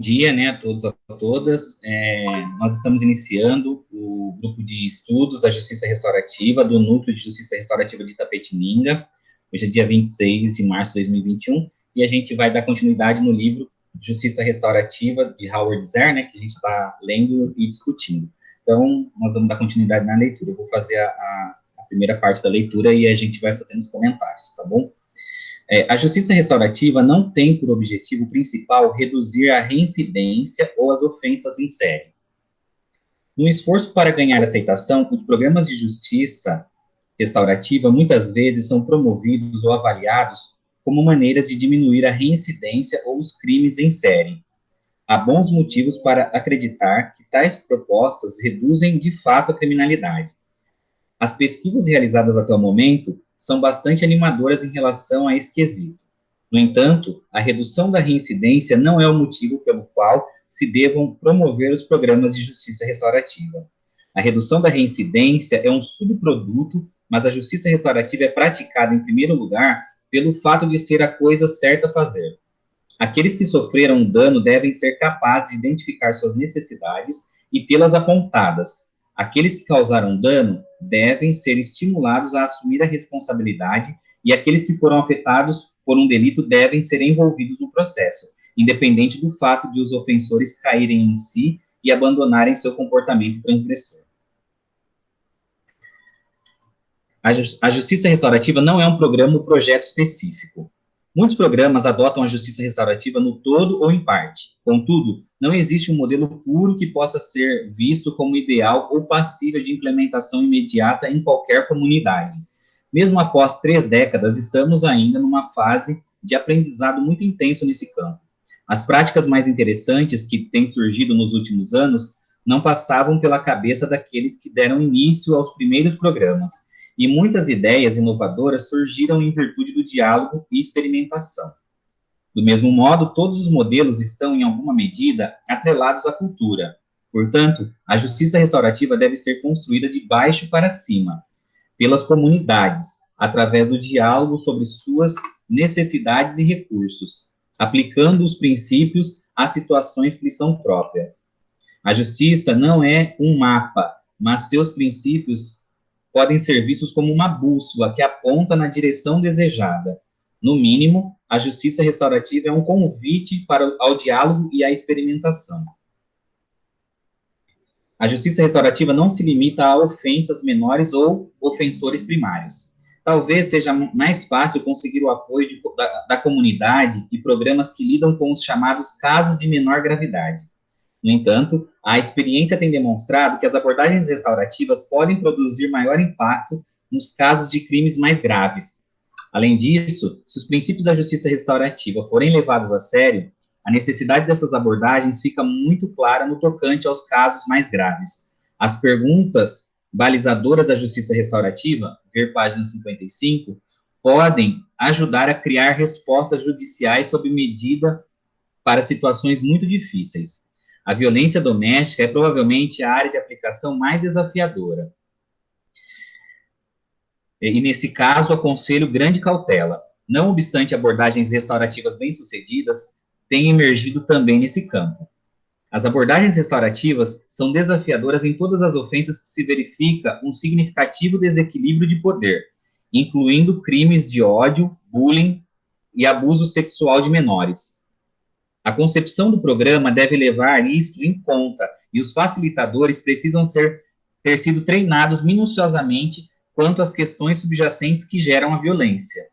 dia, né, a todos e a todas. Nós estamos iniciando o grupo de estudos da Justiça Restaurativa, do Núcleo de Justiça Restaurativa de Itapetininga. Hoje é dia 26 de março de 2021, e a gente vai dar continuidade no livro Justiça Restaurativa, de Howard Zehr, né, que a gente está lendo e discutindo. Então, nós vamos dar continuidade na leitura. Eu vou fazer a primeira parte da leitura e a gente vai fazendo os comentários, tá bom? A justiça restaurativa não tem por objetivo principal reduzir a reincidência ou as ofensas em série. No esforço para ganhar aceitação, os programas de justiça restaurativa muitas vezes são promovidos ou avaliados como maneiras de diminuir a reincidência ou os crimes em série. Há bons motivos para acreditar que tais propostas reduzem de fato a criminalidade. As pesquisas realizadas até o momento são bastante animadoras em relação a esse quesito. No entanto, a redução da reincidência não é o motivo pelo qual se devam promover os programas de justiça restaurativa. A redução da reincidência é um subproduto, mas a justiça restaurativa é praticada, em primeiro lugar, pelo fato de ser a coisa certa a fazer. Aqueles que sofreram um dano devem ser capazes de identificar suas necessidades e tê-las apontadas. Aqueles que causaram dano devem ser estimulados a assumir a responsabilidade e aqueles que foram afetados por um delito devem ser envolvidos no processo, independente do fato de os ofensores caírem em si e abandonarem seu comportamento transgressor. A justiça restaurativa não é um programa ou projeto específico. Muitos programas adotam a justiça restaurativa no todo ou em parte. Contudo, não existe um modelo puro que possa ser visto como ideal ou passível de implementação imediata em qualquer comunidade. Mesmo após 3 décadas, estamos ainda numa fase de aprendizado muito intenso nesse campo. As práticas mais interessantes que têm surgido nos últimos anos não passavam pela cabeça daqueles que deram início aos primeiros programas. E muitas ideias inovadoras surgiram em virtude do diálogo e experimentação. Do mesmo modo, todos os modelos estão, em alguma medida, atrelados à cultura. Portanto, a justiça restaurativa deve ser construída de baixo para cima, pelas comunidades, através do diálogo sobre suas necessidades e recursos, aplicando os princípios às situações que lhes são próprias. A justiça não é um mapa, mas seus princípios podem ser vistos como uma bússola que aponta na direção desejada. No mínimo, a justiça restaurativa é um convite ao diálogo e à experimentação. A justiça restaurativa não se limita a ofensas menores ou ofensores primários. Talvez seja mais fácil conseguir o apoio da comunidade e programas que lidam com os chamados casos de menor gravidade. No entanto, a experiência tem demonstrado que as abordagens restaurativas podem produzir maior impacto nos casos de crimes mais graves. Além disso, se os princípios da justiça restaurativa forem levados a sério, a necessidade dessas abordagens fica muito clara no tocante aos casos mais graves. As perguntas balizadoras da justiça restaurativa, ver página 55, podem ajudar a criar respostas judiciais sob medida para situações muito difíceis. A violência doméstica é provavelmente a área de aplicação mais desafiadora. E, nesse caso, aconselho grande cautela. Não obstante abordagens restaurativas bem-sucedidas, têm emergido também nesse campo. As abordagens restaurativas são desafiadoras em todas as ofensas que se verifica um significativo desequilíbrio de poder, incluindo crimes de ódio, bullying e abuso sexual de menores. A concepção do programa deve levar isto em conta, e os facilitadores precisam ter sido treinados minuciosamente quanto às questões subjacentes que geram a violência.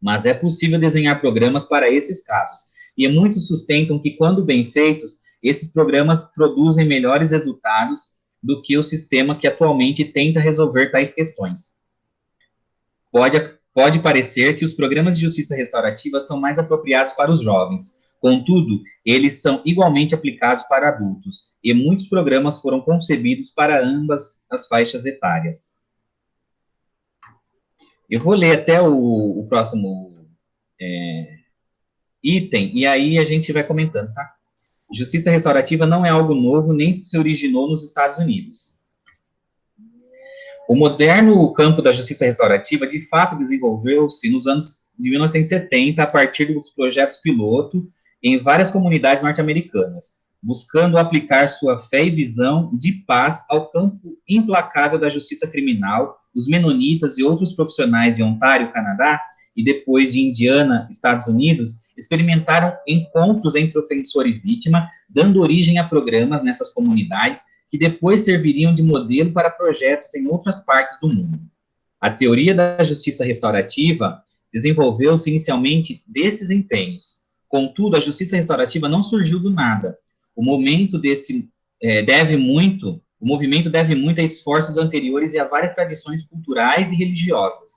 Mas é possível desenhar programas para esses casos, e muitos sustentam que, quando bem feitos, esses programas produzem melhores resultados do que o sistema que atualmente tenta resolver tais questões. Pode parecer que os programas de justiça restaurativa são mais apropriados para os jovens. Contudo, eles são igualmente aplicados para adultos, e muitos programas foram concebidos para ambas as faixas etárias. Eu vou ler até o próximo item, e aí a gente vai comentando, tá? Justiça restaurativa não é algo novo, nem se originou nos Estados Unidos. O moderno campo da justiça restaurativa, de fato, desenvolveu-se nos anos de 1970, a partir dos projetos piloto em várias comunidades norte-americanas, buscando aplicar sua fé e visão de paz ao campo implacável da justiça criminal. Os menonitas e outros profissionais de Ontário, Canadá, e depois de Indiana, Estados Unidos, experimentaram encontros entre ofensor e vítima, dando origem a programas nessas comunidades que depois serviriam de modelo para projetos em outras partes do mundo. A teoria da justiça restaurativa desenvolveu-se inicialmente desses empenhos. Contudo, a justiça restaurativa não surgiu do nada. O movimento deve muito a esforços anteriores e a várias tradições culturais e religiosas.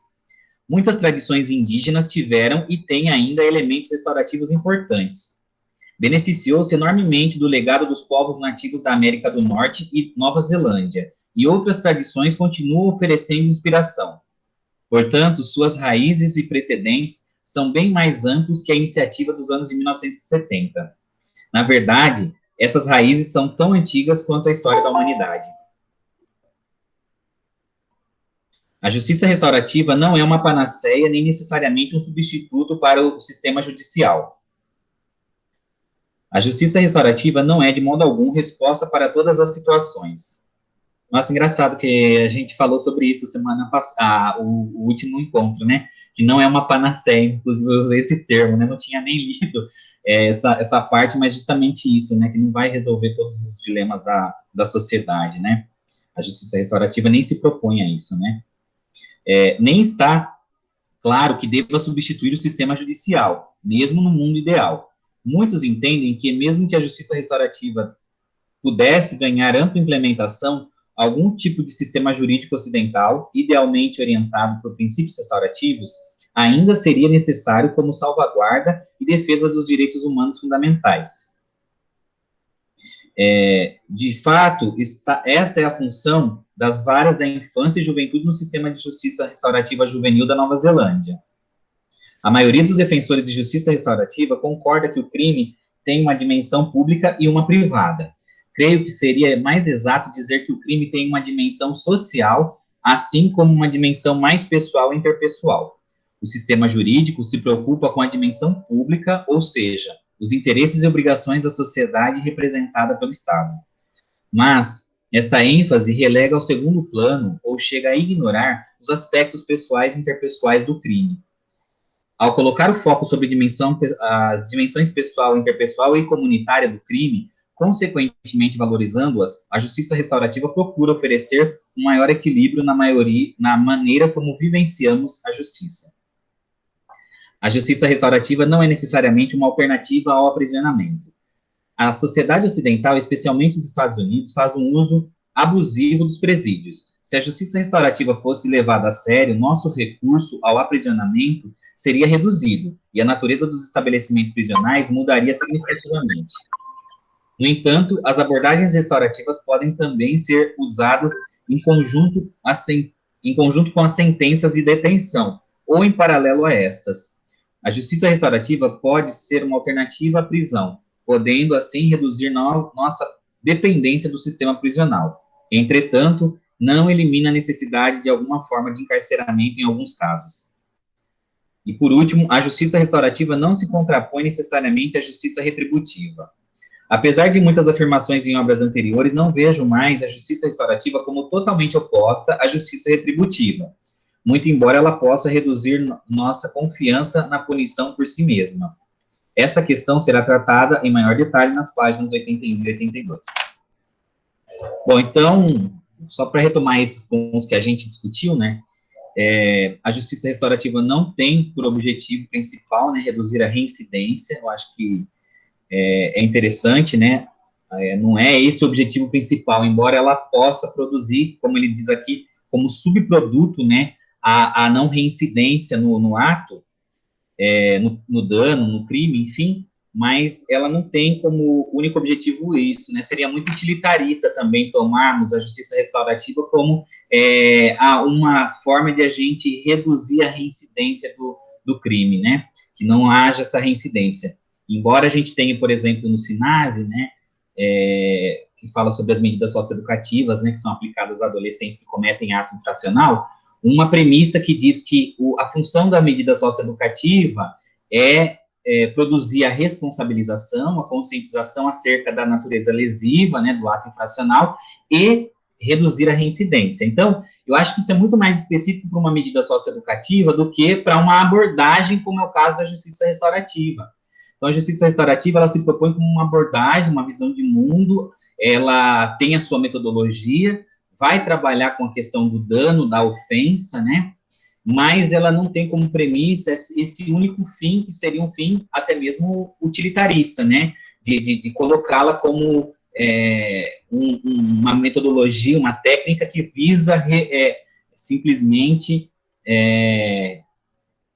Muitas tradições indígenas tiveram e têm ainda elementos restaurativos importantes. Beneficiou-se enormemente do legado dos povos nativos da América do Norte e Nova Zelândia, e outras tradições continuam oferecendo inspiração. Portanto, suas raízes e precedentes são bem mais amplos que a iniciativa dos anos de 1970. Na verdade, essas raízes são tão antigas quanto a história da humanidade. A justiça restaurativa não é uma panaceia nem necessariamente um substituto para o sistema judicial. A justiça restaurativa não é, de modo algum, resposta para todas as situações. Nossa, engraçado que a gente falou sobre isso semana passada, o último encontro, né? Que não é uma panaceia, inclusive eu usei esse termo, né? Não tinha nem lido essa parte, mas justamente isso, né? Que não vai resolver todos os dilemas da sociedade, né? A justiça restaurativa nem se propõe a isso, né? Nem está claro que deva substituir o sistema judicial, mesmo no mundo ideal. Muitos entendem que, mesmo que a justiça restaurativa pudesse ganhar ampla implementação, algum tipo de sistema jurídico ocidental, idealmente orientado por princípios restaurativos, ainda seria necessário como salvaguarda e defesa dos direitos humanos fundamentais. De fato, esta é a função das varas da infância e juventude no sistema de justiça restaurativa juvenil da Nova Zelândia. A maioria dos defensores de justiça restaurativa concorda que o crime tem uma dimensão pública e uma privada. Creio que seria mais exato dizer que o crime tem uma dimensão social, assim como uma dimensão mais pessoal e interpessoal. O sistema jurídico se preocupa com a dimensão pública, ou seja, os interesses e obrigações da sociedade representada pelo Estado. Mas esta ênfase relega ao segundo plano ou chega a ignorar os aspectos pessoais e interpessoais do crime. Ao colocar o foco sobre as dimensões pessoal, interpessoal e comunitária do crime, consequentemente valorizando-as, a justiça restaurativa procura oferecer um maior equilíbrio na maneira como vivenciamos a justiça. A justiça restaurativa não é necessariamente uma alternativa ao aprisionamento. A sociedade ocidental, especialmente os Estados Unidos, faz um uso abusivo dos presídios. Se a justiça restaurativa fosse levada a sério, nosso recurso ao aprisionamento seria reduzido, e a natureza dos estabelecimentos prisionais mudaria significativamente. No entanto, as abordagens restaurativas podem também ser usadas em conjunto com as sentenças de detenção, ou em paralelo a estas. A justiça restaurativa pode ser uma alternativa à prisão, podendo assim reduzir nossa dependência do sistema prisional. Entretanto, não elimina a necessidade de alguma forma de encarceramento em alguns casos. E, por último, a justiça restaurativa não se contrapõe necessariamente à justiça retributiva. Apesar de muitas afirmações em obras anteriores, não vejo mais a justiça restaurativa como totalmente oposta à justiça retributiva, muito embora ela possa reduzir nossa confiança na punição por si mesma. Essa questão será tratada em maior detalhe nas páginas 81 e 82. Bom, então, só para retomar esses pontos que a gente discutiu, né, a justiça restaurativa não tem por objetivo principal, né, reduzir a reincidência. Eu acho que é interessante, né, não é esse o objetivo principal, embora ela possa produzir, como ele diz aqui, como subproduto, né, a não reincidência no ato, no dano, no crime, enfim, mas ela não tem como único objetivo isso, né? Seria muito utilitarista também tomarmos a justiça restaurativa como uma forma de a gente reduzir a reincidência do crime, né? Que não haja essa reincidência. Embora a gente tenha, por exemplo, no SINASE, né, que fala sobre as medidas socioeducativas, né, que são aplicadas a adolescentes que cometem ato infracional, uma premissa que diz que a função da medida socioeducativa é produzir a responsabilização, a conscientização acerca da natureza lesiva, né, do ato infracional, e reduzir a reincidência. Então, eu acho que isso é muito mais específico para uma medida socioeducativa do que para uma abordagem, como é o caso da justiça restaurativa. Então, a justiça restaurativa, ela se propõe como uma abordagem, uma visão de mundo, ela tem a sua metodologia, vai trabalhar com a questão do dano, da ofensa, né, mas ela não tem como premissa esse único fim, que seria um fim até mesmo utilitarista, né, de colocá-la como uma metodologia, uma técnica que visa simplesmente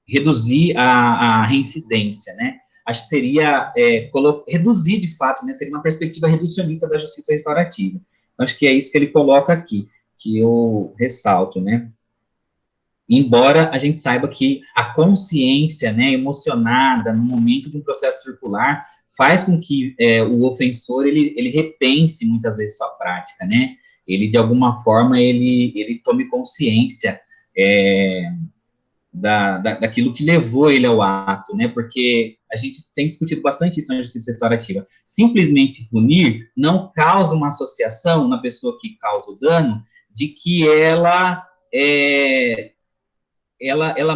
reduzir a reincidência, né. Acho que seria reduzir, de fato, né, seria uma perspectiva reducionista da justiça restaurativa. Acho que é isso que ele coloca aqui, que eu ressalto, né. Embora a gente saiba que a consciência, né, emocionada no momento de um processo circular faz com que o ofensor, ele repense muitas vezes sua prática, né, ele, de alguma forma, ele tome consciência daquilo que levou ele ao ato, né, porque a gente tem discutido bastante isso na justiça restaurativa. Simplesmente punir não causa uma associação na pessoa que causa o dano de que ela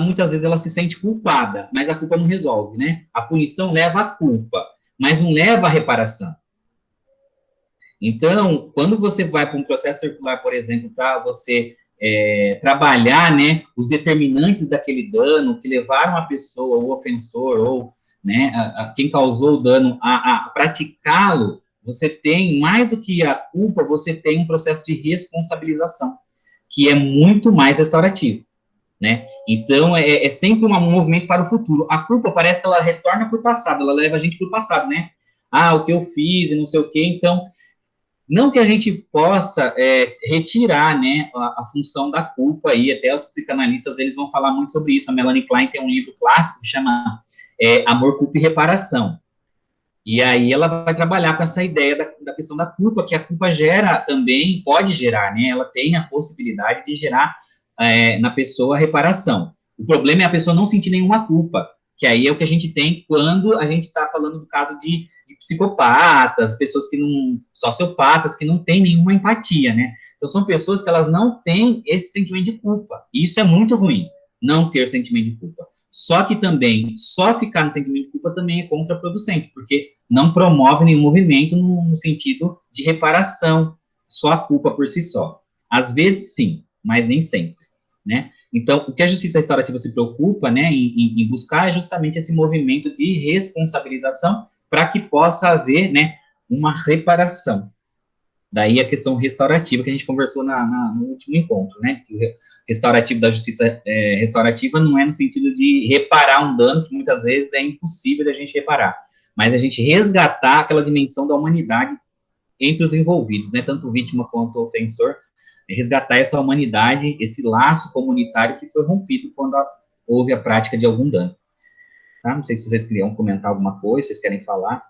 muitas vezes ela se sente culpada, mas a culpa não resolve, né? A punição leva à culpa, mas não leva à reparação. Então, quando você vai para um processo circular, por exemplo, para você trabalhar, né, os determinantes daquele dano que levaram a pessoa, o ofensor, ou, né, quem causou o dano a praticá-lo, você tem, mais do que a culpa, você tem um processo de responsabilização, que é muito mais restaurativo. Né? Então, é sempre um movimento para o futuro. A culpa parece que ela retorna para o passado, ela leva a gente para o passado, né? Ah, o que eu fiz e não sei o quê. Então, não que a gente possa retirar, né, a função da culpa aí, até os psicanalistas, eles vão falar muito sobre isso. A Melanie Klein tem um livro clássico que chama Amor, Culpa e Reparação. E aí ela vai trabalhar com essa ideia da questão da culpa, que a culpa gera também, pode gerar, né? Ela tem a possibilidade de gerar na pessoa a reparação. O problema é a pessoa não sentir nenhuma culpa, que aí é o que a gente tem quando a gente está falando do caso de psicopatas, pessoas que não, sociopatas, que não têm nenhuma empatia, né? Então, são pessoas que elas não têm esse sentimento de culpa. E isso é muito ruim, não ter sentimento de culpa. Só que também, só ficar no sentimento de culpa também é contraproducente, porque não promove nenhum movimento no sentido de reparação, só a culpa por si só. Às vezes, sim, mas nem sempre, né? Então, o que a justiça restaurativa se preocupa, né, em buscar é justamente esse movimento de responsabilização para que possa haver, né, uma reparação. Daí a questão restaurativa que a gente conversou no último encontro, né, que o restaurativo da justiça restaurativa não é no sentido de reparar um dano que muitas vezes é impossível da gente reparar, mas a gente resgatar aquela dimensão da humanidade entre os envolvidos, né, tanto vítima quanto ofensor, resgatar essa humanidade, esse laço comunitário que foi rompido quando houve a prática de algum dano. Tá? Não sei se vocês queriam comentar alguma coisa, vocês querem falar,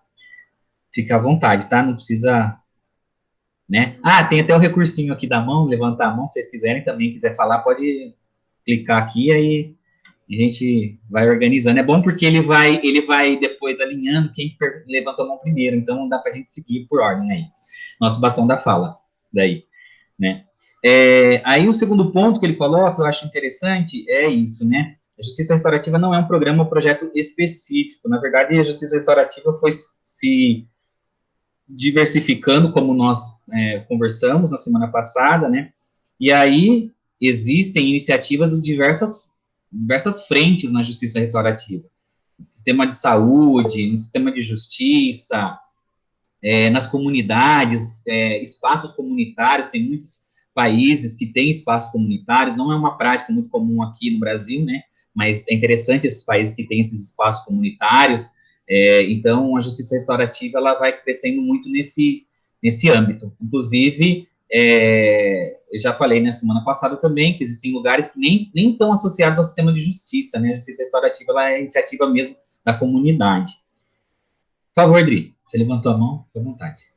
fica à vontade, tá? Não precisa, né? Ah, tem até o recursinho aqui da mão, levantar a mão, se vocês quiserem também, quiser falar, pode clicar aqui, aí a gente vai organizando. É bom porque ele vai depois alinhando quem levantou a mão primeiro, então dá pra gente seguir por ordem aí. Nosso bastão da fala, daí, né? Aí o segundo ponto que ele coloca, eu acho interessante, é isso, né? A justiça restaurativa não é um programa ou projeto específico. Na verdade, a justiça restaurativa foi se diversificando, como nós conversamos na semana passada, né? E aí existem iniciativas de diversas frentes na justiça restaurativa. No sistema de saúde, no sistema de justiça, nas comunidades, espaços comunitários, tem muitos países que têm espaços comunitários, não é uma prática muito comum aqui no Brasil, né, mas é interessante esses países que têm esses espaços comunitários, então a justiça restaurativa, ela vai crescendo muito nesse âmbito, inclusive, eu já falei na semana passada também, que existem lugares que nem estão associados ao sistema de justiça, né, a justiça restaurativa, ela é iniciativa mesmo da comunidade. Por favor, Dri, você levantou a mão, fique à vontade.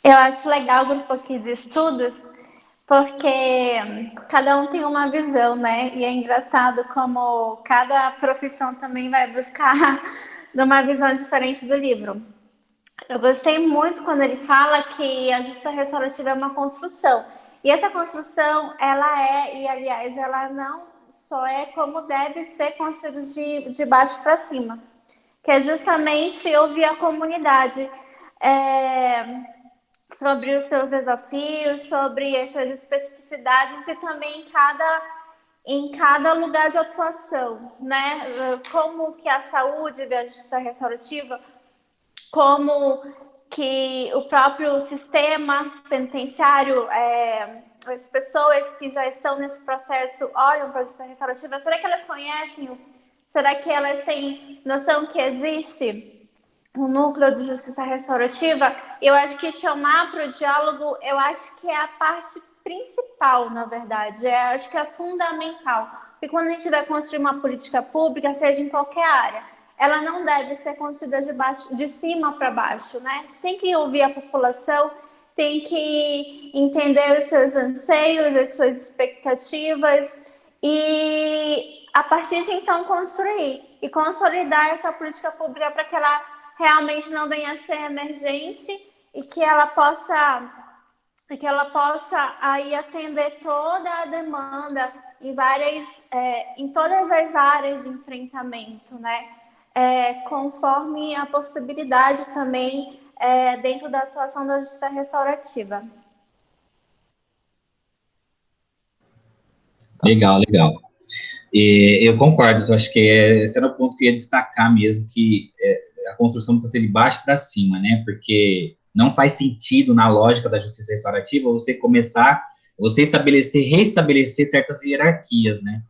Eu acho legal o grupo aqui de estudos, Porque cada um tem uma visão, né? E é engraçado como cada profissão também vai buscar uma visão diferente do livro. Eu gostei muito quando ele fala que a justiça restaurativa é uma construção. E essa construção, ela é, e aliás, ela não só é como deve ser construída de baixo para cima. Que é justamente ouvir a comunidade sobre os seus desafios, sobre as suas especificidades e também em cada lugar de atuação, né? Como que a saúde vê a justiça restaurativa, como que o próprio sistema penitenciário, as pessoas que já estão nesse processo olham para a justiça restaurativa, será que elas conhecem? Será que elas têm noção que existe o núcleo de justiça restaurativa? Eu acho que chamar para o diálogo, eu acho que é a parte principal, na verdade. Acho que é fundamental. Porque quando a gente vai construir uma política pública, seja em qualquer área, ela não deve ser construída de cima para baixo, né? Tem que ouvir a população, tem que entender os seus anseios, as suas expectativas e, a partir de então, construir e consolidar essa política pública para que ela realmente não venha a ser emergente e que ela possa aí atender toda a demanda em todas as áreas de enfrentamento, né? Conforme a possibilidade também dentro da atuação da justiça restaurativa. Legal, legal. Eu concordo, eu acho que esse era o ponto que eu ia destacar mesmo, que a construção precisa ser de baixo para cima, né? Porque não faz sentido, na lógica da justiça restaurativa, você restabelecer certas hierarquias, né?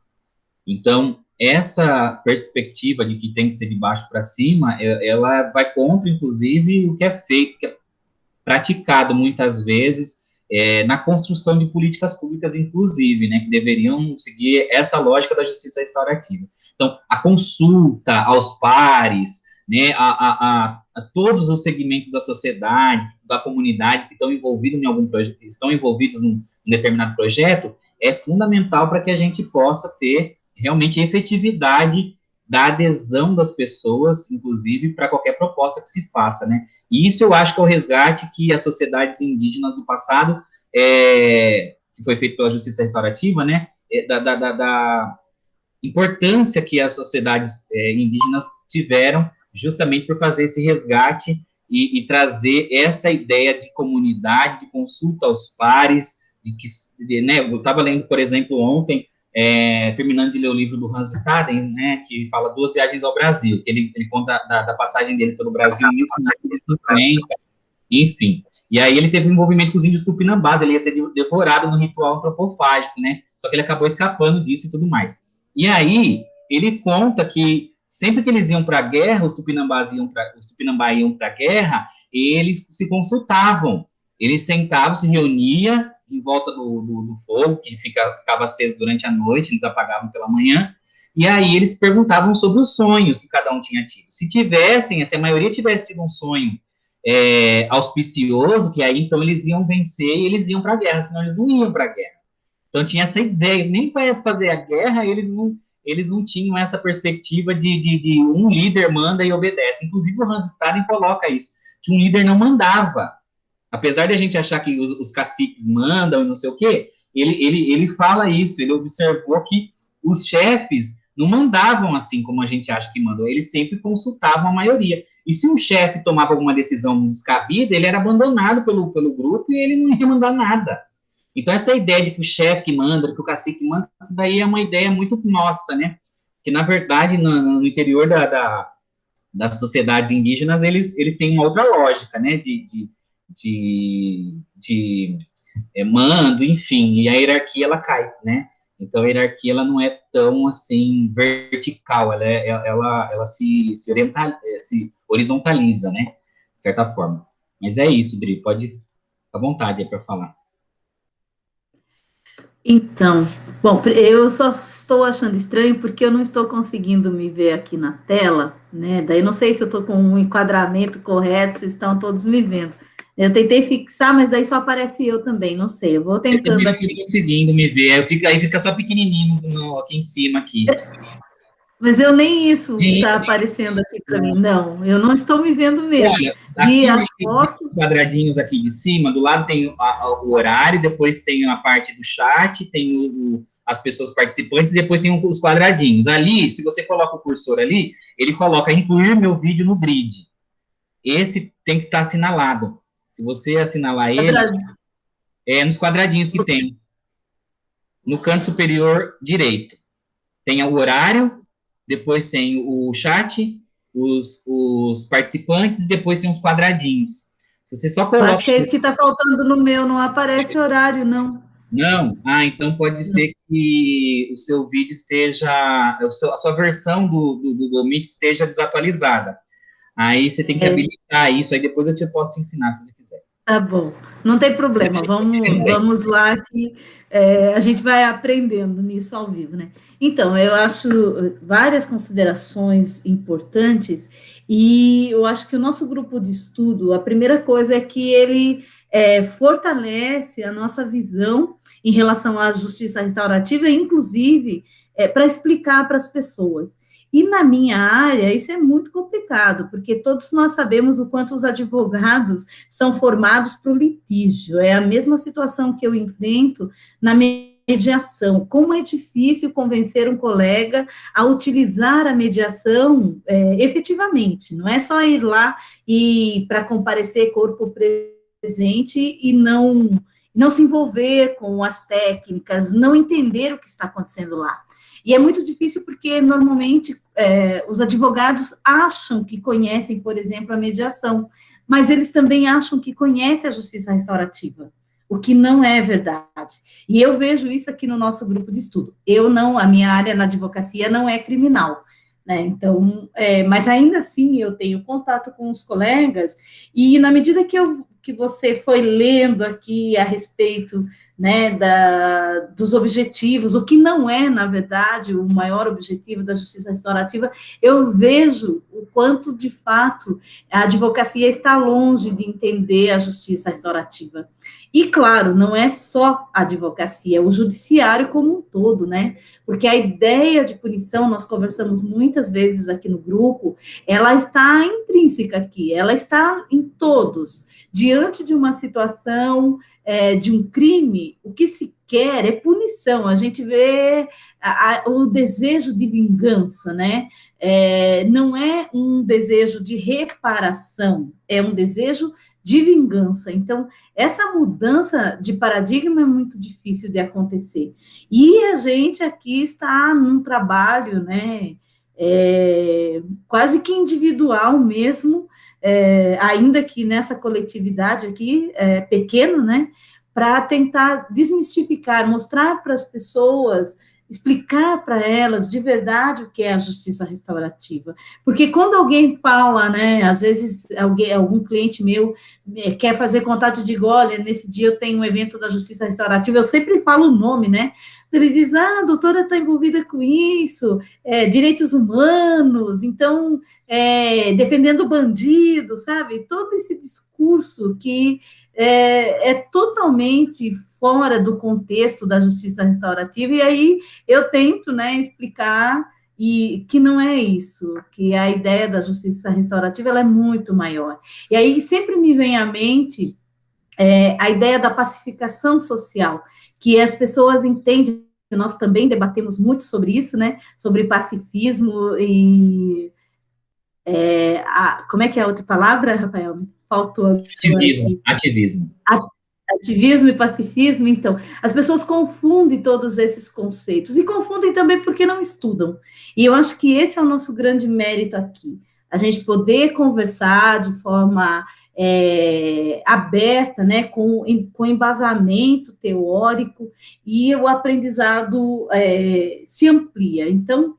Então, essa perspectiva de que tem que ser de baixo para cima, ela vai contra, inclusive, o que é feito, que é praticado muitas vezes na construção de políticas públicas, inclusive, né, que deveriam seguir essa lógica da justiça restaurativa. Então, a consulta aos pares, né, a todos os segmentos da sociedade, da comunidade que estão envolvidos em algum projeto, estão envolvidos num determinado projeto, é fundamental para que a gente possa ter realmente efetividade da adesão das pessoas, inclusive, para qualquer proposta que se faça, né? E isso eu acho que é o resgate que as sociedades indígenas do passado, que foi feito pela justiça restaurativa, né, da importância que as sociedades indígenas tiveram justamente por fazer esse resgate e trazer essa ideia de comunidade, de consulta aos pares, né, eu estava lendo, por exemplo, ontem, terminando de ler o livro do Hans Staden, né, que fala Duas Viagens ao Brasil, que ele conta da passagem dele pelo Brasil em 1550, enfim. E aí ele teve um envolvimento com os índios tupinambás, ele ia ser devorado no ritual antropofágico, né, só que ele acabou escapando disso e tudo mais. E aí ele conta que sempre que eles iam para a guerra, os tupinambás iam para a guerra, eles se consultavam, eles sentavam, se reuniam em volta do fogo, que ficava aceso durante a noite, eles apagavam pela manhã, e aí eles perguntavam sobre os sonhos que cada um tinha tido. Se a maioria tivesse tido um sonho auspicioso, que aí então eles iam vencer e eles iam para a guerra, senão eles não iam para a guerra. Então tinha essa ideia, nem para fazer a guerra eles não tinham essa perspectiva de um líder manda e obedece. Inclusive o Hans Staden coloca isso, que um líder não mandava. Apesar de a gente achar que os caciques mandam e não sei o quê, ele fala isso, ele observou que os chefes não mandavam assim como a gente acha que mandam, eles sempre consultavam a maioria. E se um chefe tomava alguma decisão descabida, ele era abandonado pelo grupo e ele não ia mandar nada. Então, essa ideia de que o chefe que manda, que o cacique manda, isso daí é uma ideia muito nossa, né? Que, na verdade, no interior das sociedades indígenas, eles têm uma outra lógica, né? De mando, enfim, e a hierarquia, ela cai, né? Então, a hierarquia, ela não é tão, assim, vertical, ela se horizontaliza, né? De certa forma. Mas é isso, Dri, pode ficar à vontade aí para falar. Então, bom, eu só estou achando estranho porque eu não estou conseguindo me ver aqui na tela, né? Daí não sei se eu estou com um enquadramento correto, se estão todos me vendo. Eu tentei fixar, mas daí só aparece eu também, não sei, eu vou tentando Eu aqui. não tô conseguindo me ver, aí fica só pequenininho aqui em cima, aqui. Mas eu nem isso E, está aparecendo aqui para mim, não, eu não estou me vendo mesmo. olha, Vi aqui a nesses foto, quadradinhos aqui de cima, do lado tem o horário, depois tem a parte do chat, tem as pessoas participantes, e depois tem os quadradinhos. Ali, se você coloca o cursor ali, ele coloca incluir meu vídeo no grid. Esse tem que estar assinalado. Se você assinalar ele, é nos quadradinhos que tem. No canto superior direito. Tem o horário, depois tem o chat, os participantes, e depois tem os quadradinhos. Se você só eu coloca... acho que é isso que está faltando no meu, não aparece horário, não. Não? Ah, então pode ser que o seu vídeo esteja... a sua versão do Meet esteja desatualizada. Aí você tem que habilitar isso, aí depois eu posso te ensinar, se você quiser. Tá bom, não tem problema, vamos lá que a gente vai aprendendo nisso ao vivo, né? Então, eu acho várias considerações importantes e eu acho que o nosso grupo de estudo, a primeira coisa é que ele fortalece a nossa visão em relação à justiça restaurativa, inclusive para explicar para as pessoas. E na minha área, isso é muito complicado, porque todos nós sabemos o quanto os advogados são formados para o litígio. É a mesma situação que eu enfrento na mediação. Como é difícil convencer um colega a utilizar a mediação efetivamente. Não é só ir lá e para comparecer corpo presente e não se envolver com as técnicas, não entender o que está acontecendo lá. E é muito difícil porque, normalmente, os advogados acham que conhecem, por exemplo, a mediação, mas eles também acham que conhecem a justiça restaurativa, o que não é verdade. E eu vejo isso aqui no nosso grupo de estudo. A minha área na advocacia não é criminal, né? Então, mas ainda assim eu tenho contato com os colegas, e na medida que você foi lendo aqui a respeito, né, dos objetivos, o que não é, na verdade, o maior objetivo da justiça restaurativa, eu vejo o quanto, de fato, a advocacia está longe de entender a justiça restaurativa. E, claro, não é só a advocacia, é o judiciário como um todo, né? Porque a ideia de punição, nós conversamos muitas vezes aqui no grupo, ela está intrínseca aqui, ela está em todos. Diante de uma situação, de um crime, o que se quer é punição. A gente vê o desejo de vingança, né? Não é um desejo de reparação, é um desejo de vingança. Então, essa mudança de paradigma é muito difícil de acontecer. E a gente aqui está num trabalho, né, quase que individual mesmo, ainda que nessa coletividade aqui, pequeno, né, para tentar desmistificar, mostrar para as pessoas, explicar para elas de verdade o que é a justiça restaurativa. Porque quando alguém fala, né, às vezes algum cliente meu quer fazer contato, digo, olha, nesse dia eu tenho um evento da justiça restaurativa, eu sempre falo o nome, né? Ele diz, a doutora está envolvida com isso, direitos humanos, então, defendendo o bandido, sabe? Todo esse discurso que é totalmente fora do contexto da justiça restaurativa, e aí eu tento, né, explicar que não é isso, que a ideia da justiça restaurativa ela é muito maior. E aí sempre me vem à mente a ideia da pacificação social, que as pessoas entendem, nós também debatemos muito sobre isso, né, sobre pacifismo e... como é que é a outra palavra, Rafael? Faltou agora aqui. Ativismo. Ativismo e pacifismo, então, as pessoas confundem todos esses conceitos, e confundem também porque não estudam, e eu acho que esse é o nosso grande mérito aqui, a gente poder conversar de forma aberta, né, com embasamento teórico, e o aprendizado se amplia. Então,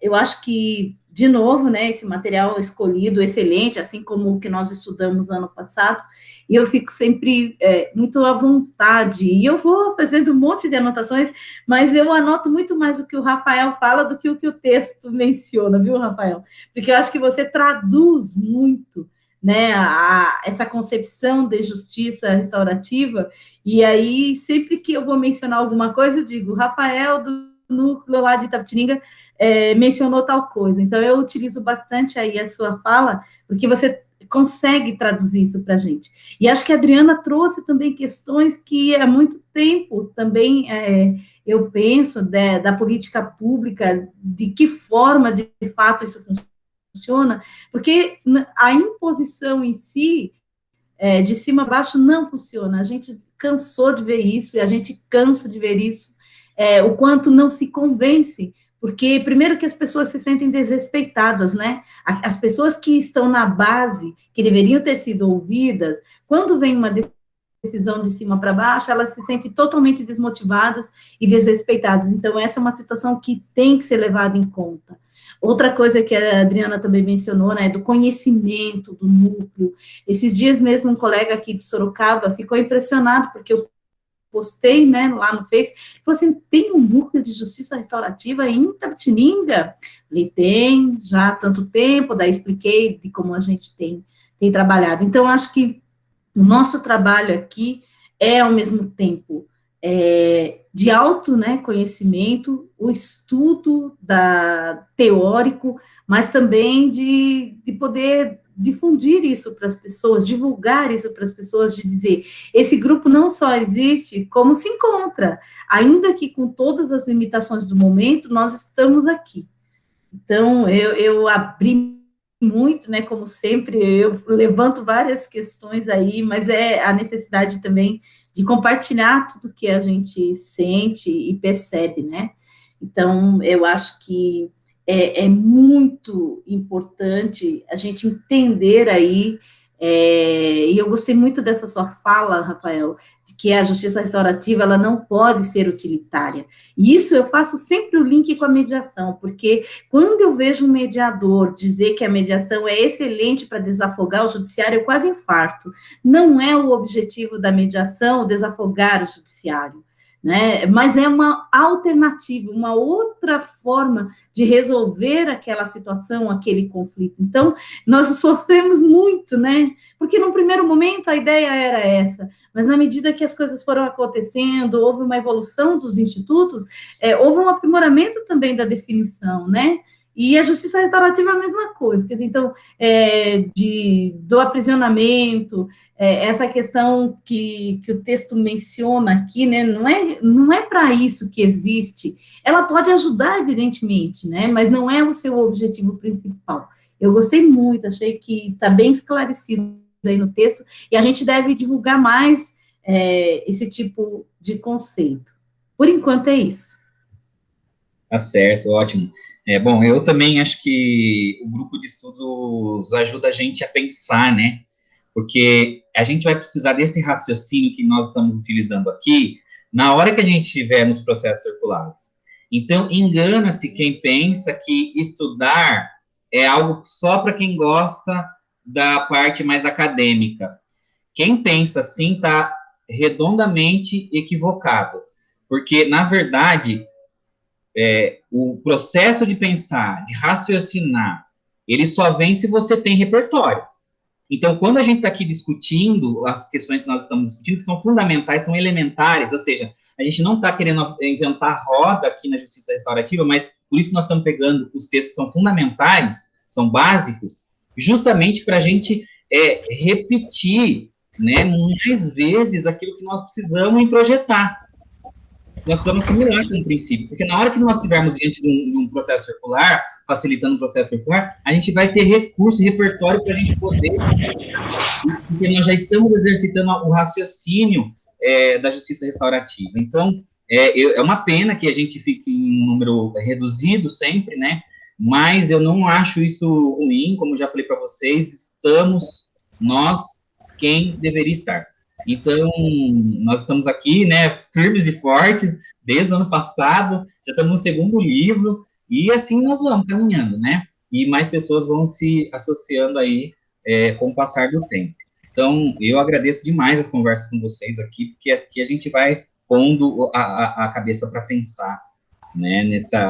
eu acho que, de novo, né, esse material escolhido, excelente, assim como o que nós estudamos ano passado, e eu fico sempre muito à vontade, e eu vou fazendo um monte de anotações, mas eu anoto muito mais o que o Rafael fala do que o texto menciona, viu, Rafael? Porque eu acho que você traduz muito, né, essa concepção de justiça restaurativa, e aí, sempre que eu vou mencionar alguma coisa, eu digo, Rafael, do núcleo lá de Itapetininga, mencionou tal coisa. Então, eu utilizo bastante aí a sua fala, porque você consegue traduzir isso para a gente. E acho que a Adriana trouxe também questões que há muito tempo também eu penso da política pública, de que forma, de fato, isso funciona, porque a imposição em si, de cima a baixo, não funciona. A gente cansou de ver isso, e a gente cansa de ver isso, o quanto não se convence, porque, primeiro, que as pessoas se sentem desrespeitadas, né? As pessoas que estão na base, que deveriam ter sido ouvidas, quando vem uma decisão de cima para baixo, elas se sentem totalmente desmotivadas e desrespeitadas. Então, essa é uma situação que tem que ser levada em conta. Outra coisa que a Adriana também mencionou, né, do conhecimento do núcleo. Esses dias mesmo, um colega aqui de Sorocaba ficou impressionado, porque eu postei, né, lá no Face, falou assim, tem um núcleo de justiça restaurativa em Itapetininga? Ele tem, já há tanto tempo, daí expliquei de como a gente tem trabalhado. Então, acho que o nosso trabalho aqui é, ao mesmo tempo, de alto, né, conhecimento, o estudo teórico, mas também de poder difundir isso para as pessoas, divulgar isso para as pessoas, de dizer, esse grupo não só existe, como se encontra, ainda que com todas as limitações do momento, nós estamos aqui. Então, eu abri muito, né, como sempre, eu levanto várias questões aí, mas é a necessidade também de compartilhar tudo que a gente sente e percebe, né? Então, eu acho que é muito importante a gente entender aí, e eu gostei muito dessa sua fala, Rafael, de que a justiça restaurativa, ela não pode ser utilitária. E isso eu faço sempre o link com a mediação, porque quando eu vejo um mediador dizer que a mediação é excelente para desafogar o judiciário, eu quase infarto. Não é o objetivo da mediação desafogar o judiciário, né? Mas é uma alternativa, uma outra forma de resolver aquela situação, aquele conflito. Então, nós sofremos muito, né? Porque no primeiro momento a ideia era essa, mas na medida que as coisas foram acontecendo, houve uma evolução dos institutos, houve um aprimoramento também da definição, né? E a justiça restaurativa é a mesma coisa, quer dizer, então, do aprisionamento, essa questão que o texto menciona aqui, né, não é para isso que existe. Ela pode ajudar, evidentemente, né, mas não é o seu objetivo principal. Eu gostei muito, achei que está bem esclarecido aí no texto, e a gente deve divulgar mais esse tipo de conceito. Por enquanto é isso. Tá certo, ótimo. Bom, eu também acho que o grupo de estudos ajuda a gente a pensar, né? Porque a gente vai precisar desse raciocínio que nós estamos utilizando aqui na hora que a gente estiver nos processos circulares. Então, engana-se quem pensa que estudar é algo só para quem gosta da parte mais acadêmica. Quem pensa assim está redondamente equivocado, porque, na verdade, o processo de pensar, de raciocinar, ele só vem se você tem repertório. Então, quando a gente está aqui discutindo as questões que nós estamos discutindo, que são fundamentais, são elementares, ou seja, a gente não está querendo inventar roda aqui na justiça restaurativa, mas por isso que nós estamos pegando os textos que são fundamentais, são básicos, justamente para a gente repetir, né, mais vezes aquilo que nós precisamos introjetar. Nós precisamos assimilar com o princípio, porque na hora que nós estivermos diante de um processo circular, facilitando o processo circular, a gente vai ter recurso e repertório para a gente poder, porque nós já estamos exercitando o raciocínio da justiça restaurativa. Então, é uma pena que a gente fique em um número reduzido sempre, né? Mas eu não acho isso ruim, como já falei para vocês, estamos nós quem deveria estar. Então, nós estamos aqui, né, firmes e fortes, desde o ano passado, já estamos no segundo livro, e assim nós vamos caminhando, né? E mais pessoas vão se associando aí com o passar do tempo. Então, eu agradeço demais as conversas com vocês aqui, porque aqui a gente vai pondo a cabeça para pensar, né,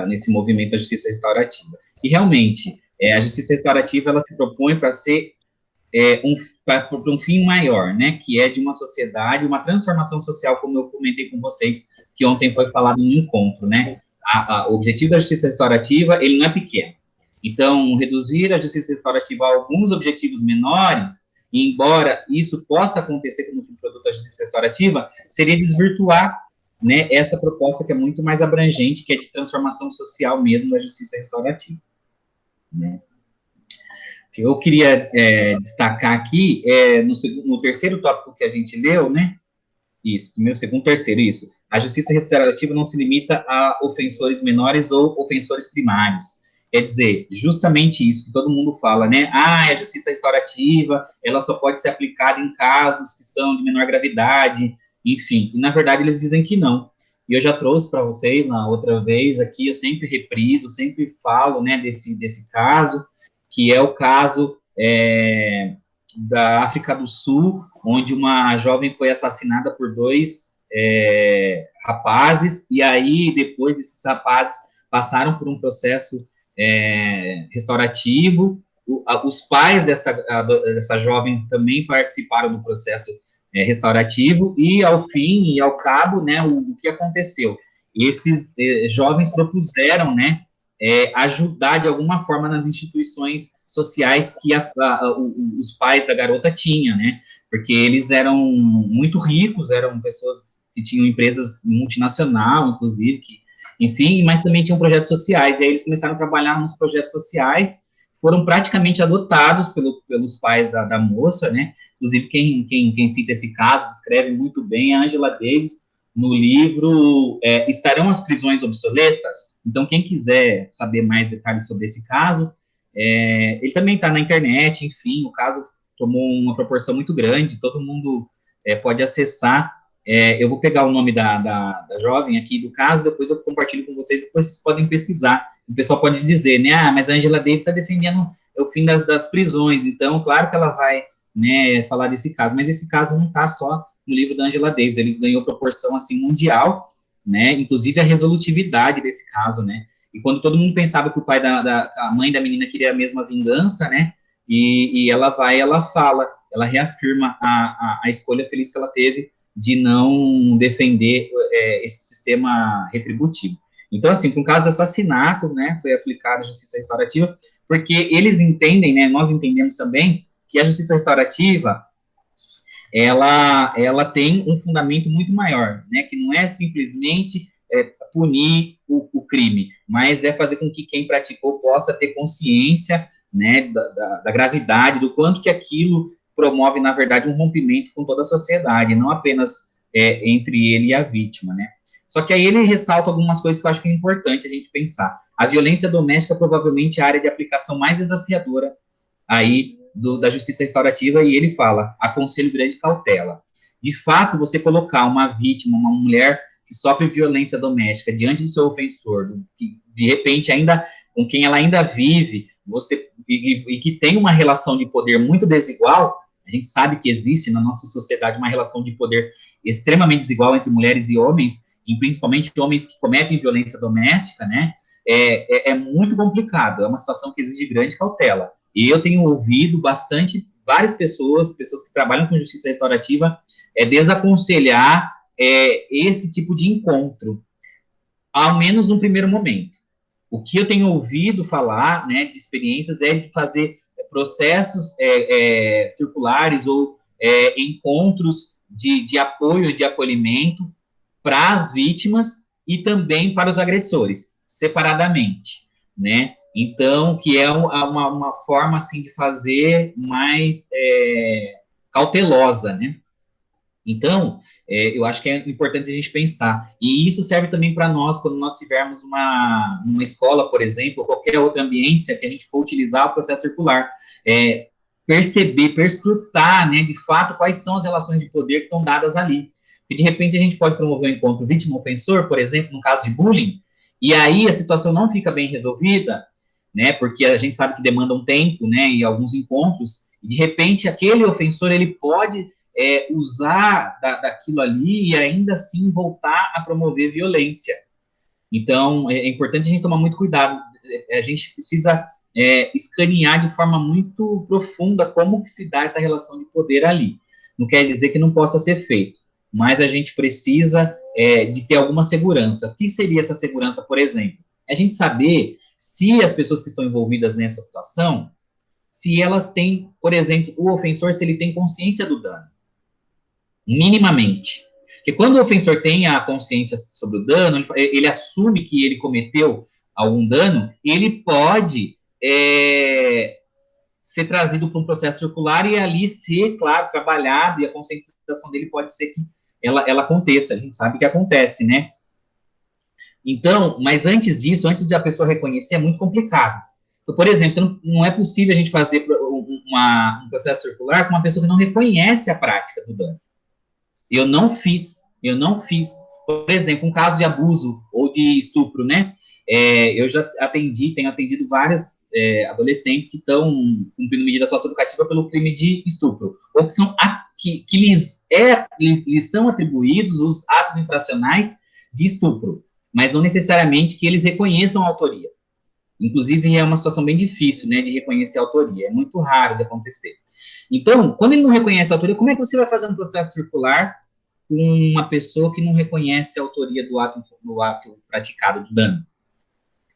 nesse movimento da justiça restaurativa. E, realmente, a justiça restaurativa, ela se propõe para ser para um fim maior, né, que é de uma sociedade, uma transformação social, como eu comentei com vocês, que ontem foi falado no encontro, né, o objetivo da justiça restaurativa, ele não é pequeno. Então, reduzir a justiça restaurativa a alguns objetivos menores, e embora isso possa acontecer como subproduto da justiça restaurativa, seria desvirtuar, né, essa proposta que é muito mais abrangente, que é de transformação social mesmo da justiça restaurativa, né. O que eu queria destacar aqui no terceiro tópico que a gente leu, né, isso, primeiro, segundo, terceiro, isso. A justiça restaurativa não se limita a ofensores menores ou ofensores primários. Quer dizer, justamente isso que todo mundo fala, né? A justiça restaurativa, ela só pode ser aplicada em casos que são de menor gravidade, enfim. E, na verdade, eles dizem que não. E eu já trouxe para vocês, na outra vez aqui, eu sempre repriso, sempre falo, né, desse caso, que é o caso da África do Sul, onde uma jovem foi assassinada por dois rapazes, e aí depois esses rapazes passaram por um processo restaurativo, os pais dessa jovem também participaram do processo restaurativo, e ao fim e ao cabo, né, o que aconteceu? Esses jovens propuseram, né, ajudar de alguma forma nas instituições sociais que os pais da garota tinham, né, porque eles eram muito ricos, eram pessoas que tinham empresas multinacionais, inclusive, enfim, mas também tinham projetos sociais, e aí eles começaram a trabalhar nos projetos sociais, foram praticamente adotados pelos pais da moça, né, inclusive quem cita esse caso, descreve muito bem, a Angela Davis, no livro Estarão as Prisões Obsoletas? Então, quem quiser saber mais detalhes sobre esse caso, ele também está na internet, enfim, o caso tomou uma proporção muito grande, todo mundo pode acessar. Eu vou pegar o nome da jovem aqui do caso, depois eu compartilho com vocês, depois vocês podem pesquisar. O pessoal pode dizer, né, mas a Angela Davis está defendendo o fim das prisões, então, claro que ela vai, né, falar desse caso, mas esse caso não está só no livro da Angela Davis, ele ganhou proporção, assim, mundial, né, inclusive a resolutividade desse caso, né, e quando todo mundo pensava que o pai a mãe da menina queria a mesma vingança, né, e ela fala, ela reafirma a escolha feliz que ela teve de não defender esse sistema retributivo. Então, assim, com o caso de assassinato, né, foi aplicada a justiça restaurativa, porque eles entendem, né, nós entendemos também, que a justiça restaurativa, ela tem um fundamento muito maior, né, que não é simplesmente punir o crime, mas é fazer com que quem praticou possa ter consciência, né, da gravidade, do quanto que aquilo promove, na verdade, um rompimento com toda a sociedade, não apenas entre ele e a vítima, né. Só que aí ele ressalta algumas coisas que eu acho que é importante a gente pensar. A violência doméstica provavelmente é a área de aplicação mais desafiadora aí da justiça restaurativa, e ele fala, aconselho grande cautela. De fato, você colocar uma vítima, uma mulher que sofre violência doméstica diante do seu ofensor, que de repente ainda com quem ela ainda vive, e que tem uma relação de poder muito desigual, a gente sabe que existe na nossa sociedade uma relação de poder extremamente desigual entre mulheres e homens, e principalmente homens que cometem violência doméstica, né, é muito complicado, é uma situação que exige grande cautela. E eu tenho ouvido bastante, várias pessoas que trabalham com justiça restaurativa, desaconselhar esse tipo de encontro, ao menos no primeiro momento. O que eu tenho ouvido falar, né, de experiências é de fazer processos circulares ou encontros de apoio, de acolhimento para as vítimas e também para os agressores, separadamente, né? Então, que é uma forma, assim, de fazer mais cautelosa, né? Então, eu acho que é importante a gente pensar. E isso serve também para nós, quando nós tivermos numa escola, por exemplo, ou qualquer outra ambiência que a gente for utilizar o processo circular. Perceber, perscrutar, né, de fato, quais são as relações de poder que estão dadas ali. Porque, de repente, a gente pode promover um encontro vítima-ofensor, por exemplo, no caso de bullying, e aí a situação não fica bem resolvida, né, porque a gente sabe que demanda um tempo, né, e alguns encontros, e de repente aquele ofensor, ele pode usar daquilo ali e ainda assim voltar a promover violência. Então, é importante a gente tomar muito cuidado, a gente precisa escanear de forma muito profunda como que se dá essa relação de poder ali. Não quer dizer que não possa ser feito, mas a gente precisa de ter alguma segurança. O que seria essa segurança, por exemplo? A gente saber se as pessoas que estão envolvidas nessa situação, se elas têm, por exemplo, o ofensor, se ele tem consciência do dano, minimamente. Porque quando o ofensor tem a consciência sobre o dano, ele assume que ele cometeu algum dano, ele pode ser trazido para um processo circular e ali ser, claro, trabalhado, e a conscientização dele pode ser que ela aconteça, a gente sabe que acontece, né? Então, mas antes disso, antes de a pessoa reconhecer, é muito complicado. Então, por exemplo, não é possível a gente fazer um processo circular com uma pessoa que não reconhece a prática do dano. Eu não fiz. Por exemplo, um caso de abuso ou de estupro, né? Eu já tenho atendido várias adolescentes que estão cumprindo medida socioeducativa pelo crime de estupro, ou que lhes são atribuídos os atos infracionais de estupro, mas não necessariamente que eles reconheçam a autoria. Inclusive, é uma situação bem difícil, né, de reconhecer a autoria, é muito raro de acontecer. Então, quando ele não reconhece a autoria, como é que você vai fazer um processo circular com uma pessoa que não reconhece a autoria do ato praticado, do dano?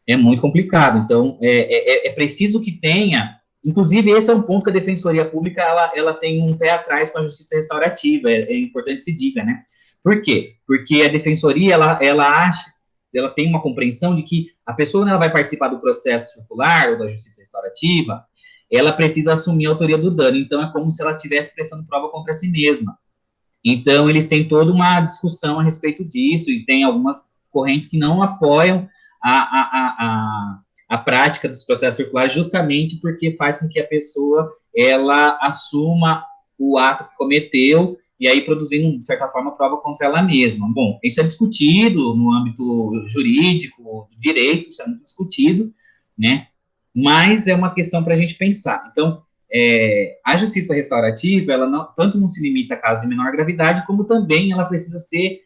É muito complicado. Então, é preciso que tenha, inclusive esse é um ponto que a Defensoria Pública, ela tem um pé atrás com a Justiça Restaurativa, é importante se diga, né? Por quê? Porque a Defensoria, ela tem uma compreensão de que a pessoa, quando ela vai participar do processo circular ou da Justiça Restaurativa, ela precisa assumir a autoria do dano, então é como se ela estivesse prestando prova contra si mesma. Então, eles têm toda uma discussão a respeito disso, e tem algumas correntes que não apoiam a prática dos processos circulares, justamente porque faz com que a pessoa, ela assuma o ato que cometeu, e aí produzindo, de certa forma, prova contra ela mesma. Bom, isso é discutido no âmbito jurídico, do direito, isso é muito discutido, né? Mas é uma questão para a gente pensar. Então, a justiça restaurativa, ela tanto não se limita a casos de menor gravidade, como também ela precisa ser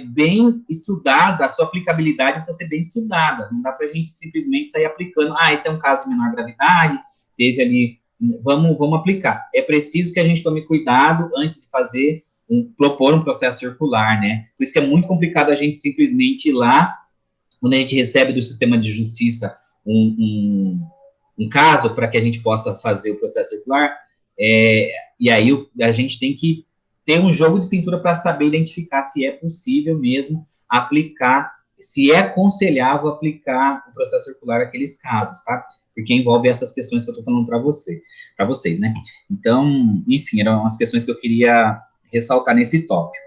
bem estudada, a sua aplicabilidade precisa ser bem estudada. Não dá para a gente simplesmente sair aplicando, esse é um caso de menor gravidade, teve ali, vamos aplicar. É preciso que a gente tome cuidado antes de propor um processo circular, né? Por isso que é muito complicado a gente simplesmente ir lá, quando a gente recebe do sistema de justiça um caso para que a gente possa fazer o processo circular, e aí a gente tem que ter um jogo de cintura para saber identificar se é possível mesmo aplicar, se é aconselhável aplicar o processo circular naqueles casos, tá? Porque envolve essas questões que eu estou falando para vocês, né? Então, enfim, eram as questões que eu queria ressaltar nesse tópico.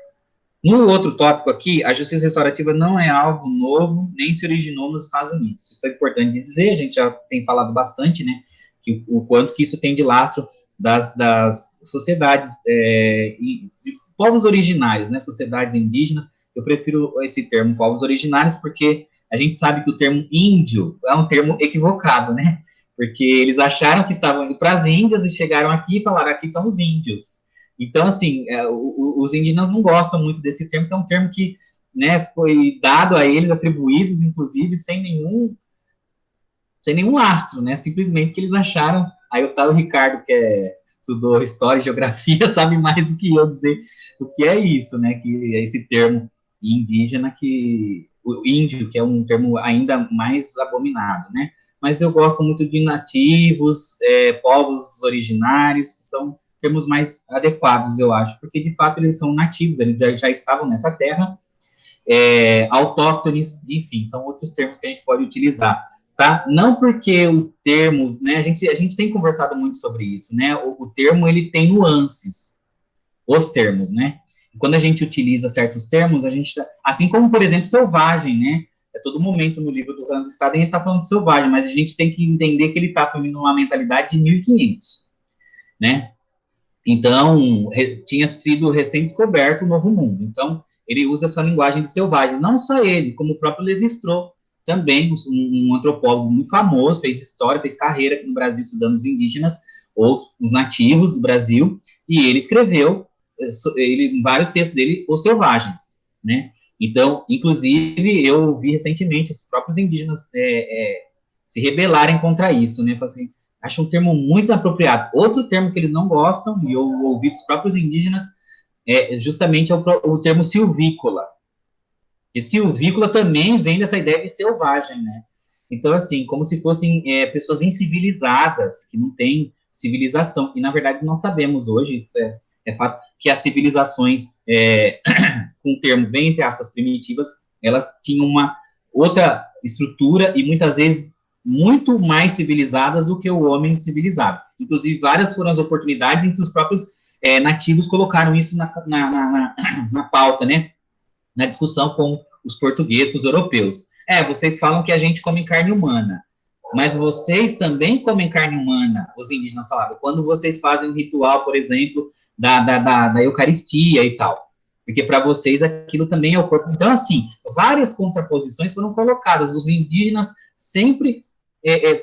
No outro tópico aqui, a justiça restaurativa não é algo novo, nem se originou nos Estados Unidos. Isso é importante dizer, a gente já tem falado bastante, né, que o quanto que isso tem de lastro das sociedades de povos originários, né, sociedades indígenas. Eu prefiro esse termo, povos originários, porque a gente sabe que o termo índio é um termo equivocado, né, porque eles acharam que estavam indo para as Índias e chegaram aqui e falaram, aqui são os índios. Então, assim, os indígenas não gostam muito desse termo, que é um termo que, né, foi dado a eles, atribuídos, inclusive, sem nenhum lastro, né, simplesmente que eles acharam. Aí o tal Ricardo, que estudou História e Geografia, sabe mais do que eu dizer o que é isso, né, que é esse termo indígena, o índio, que é um termo ainda mais abominado, né, mas eu gosto muito de nativos, povos originários, que são termos mais adequados, eu acho, porque, de fato, eles são nativos, eles já estavam nessa terra, autóctones, enfim, são outros termos que a gente pode utilizar, tá? Não porque o termo, né, a gente tem conversado muito sobre isso, né, o termo, ele tem nuances, os termos, né, e quando a gente utiliza certos termos, assim como, por exemplo, selvagem, né, todo momento no livro do Hans Staden ele está falando de selvagem, mas a gente tem que entender que ele está falando numa mentalidade de 1500, né, então, tinha sido recém-descoberto o Novo Mundo. Então, ele usa essa linguagem de selvagens. Não só ele, como o próprio Lévi-Strauss, também um antropólogo muito famoso, fez história, fez carreira aqui no Brasil estudando os indígenas, ou os nativos do Brasil, e ele escreveu, em vários textos dele, os selvagens, né? Então, inclusive, eu vi recentemente os próprios indígenas se rebelarem contra isso, né? Assim, acho um termo muito apropriado. Outro termo que eles não gostam, e eu ouvi dos próprios indígenas, justamente o termo silvícola. E silvícola também vem dessa ideia de selvagem, né? Então, assim, como se fossem pessoas incivilizadas, que não têm civilização. E, na verdade, nós sabemos hoje, isso é fato, que as civilizações, com o termo bem, entre aspas, primitivas, elas tinham uma outra estrutura e, muitas vezes, muito mais civilizadas do que o homem civilizado. Inclusive, várias foram as oportunidades em que os próprios nativos colocaram isso na pauta, né? Na discussão com os portugueses, com os europeus. Vocês falam que a gente come carne humana, mas vocês também comem carne humana, os indígenas falavam, quando vocês fazem um ritual, por exemplo, da Eucaristia e tal, porque para vocês aquilo também é o corpo. Então, assim, várias contraposições foram colocadas, os indígenas sempre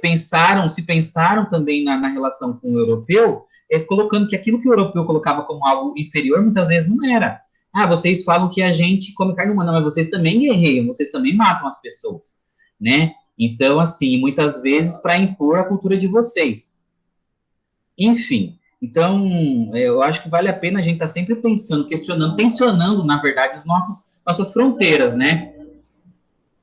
pensaram também na relação com o europeu, colocando que aquilo que o europeu colocava como algo inferior, muitas vezes não era. Vocês falam que a gente come carne humana, mas vocês também guerreiam, vocês também matam as pessoas, né? Então, assim, muitas vezes para impor a cultura de vocês. Enfim, então, eu acho que vale a pena a gente estar sempre pensando, questionando, tensionando, na verdade, nossas fronteiras, né?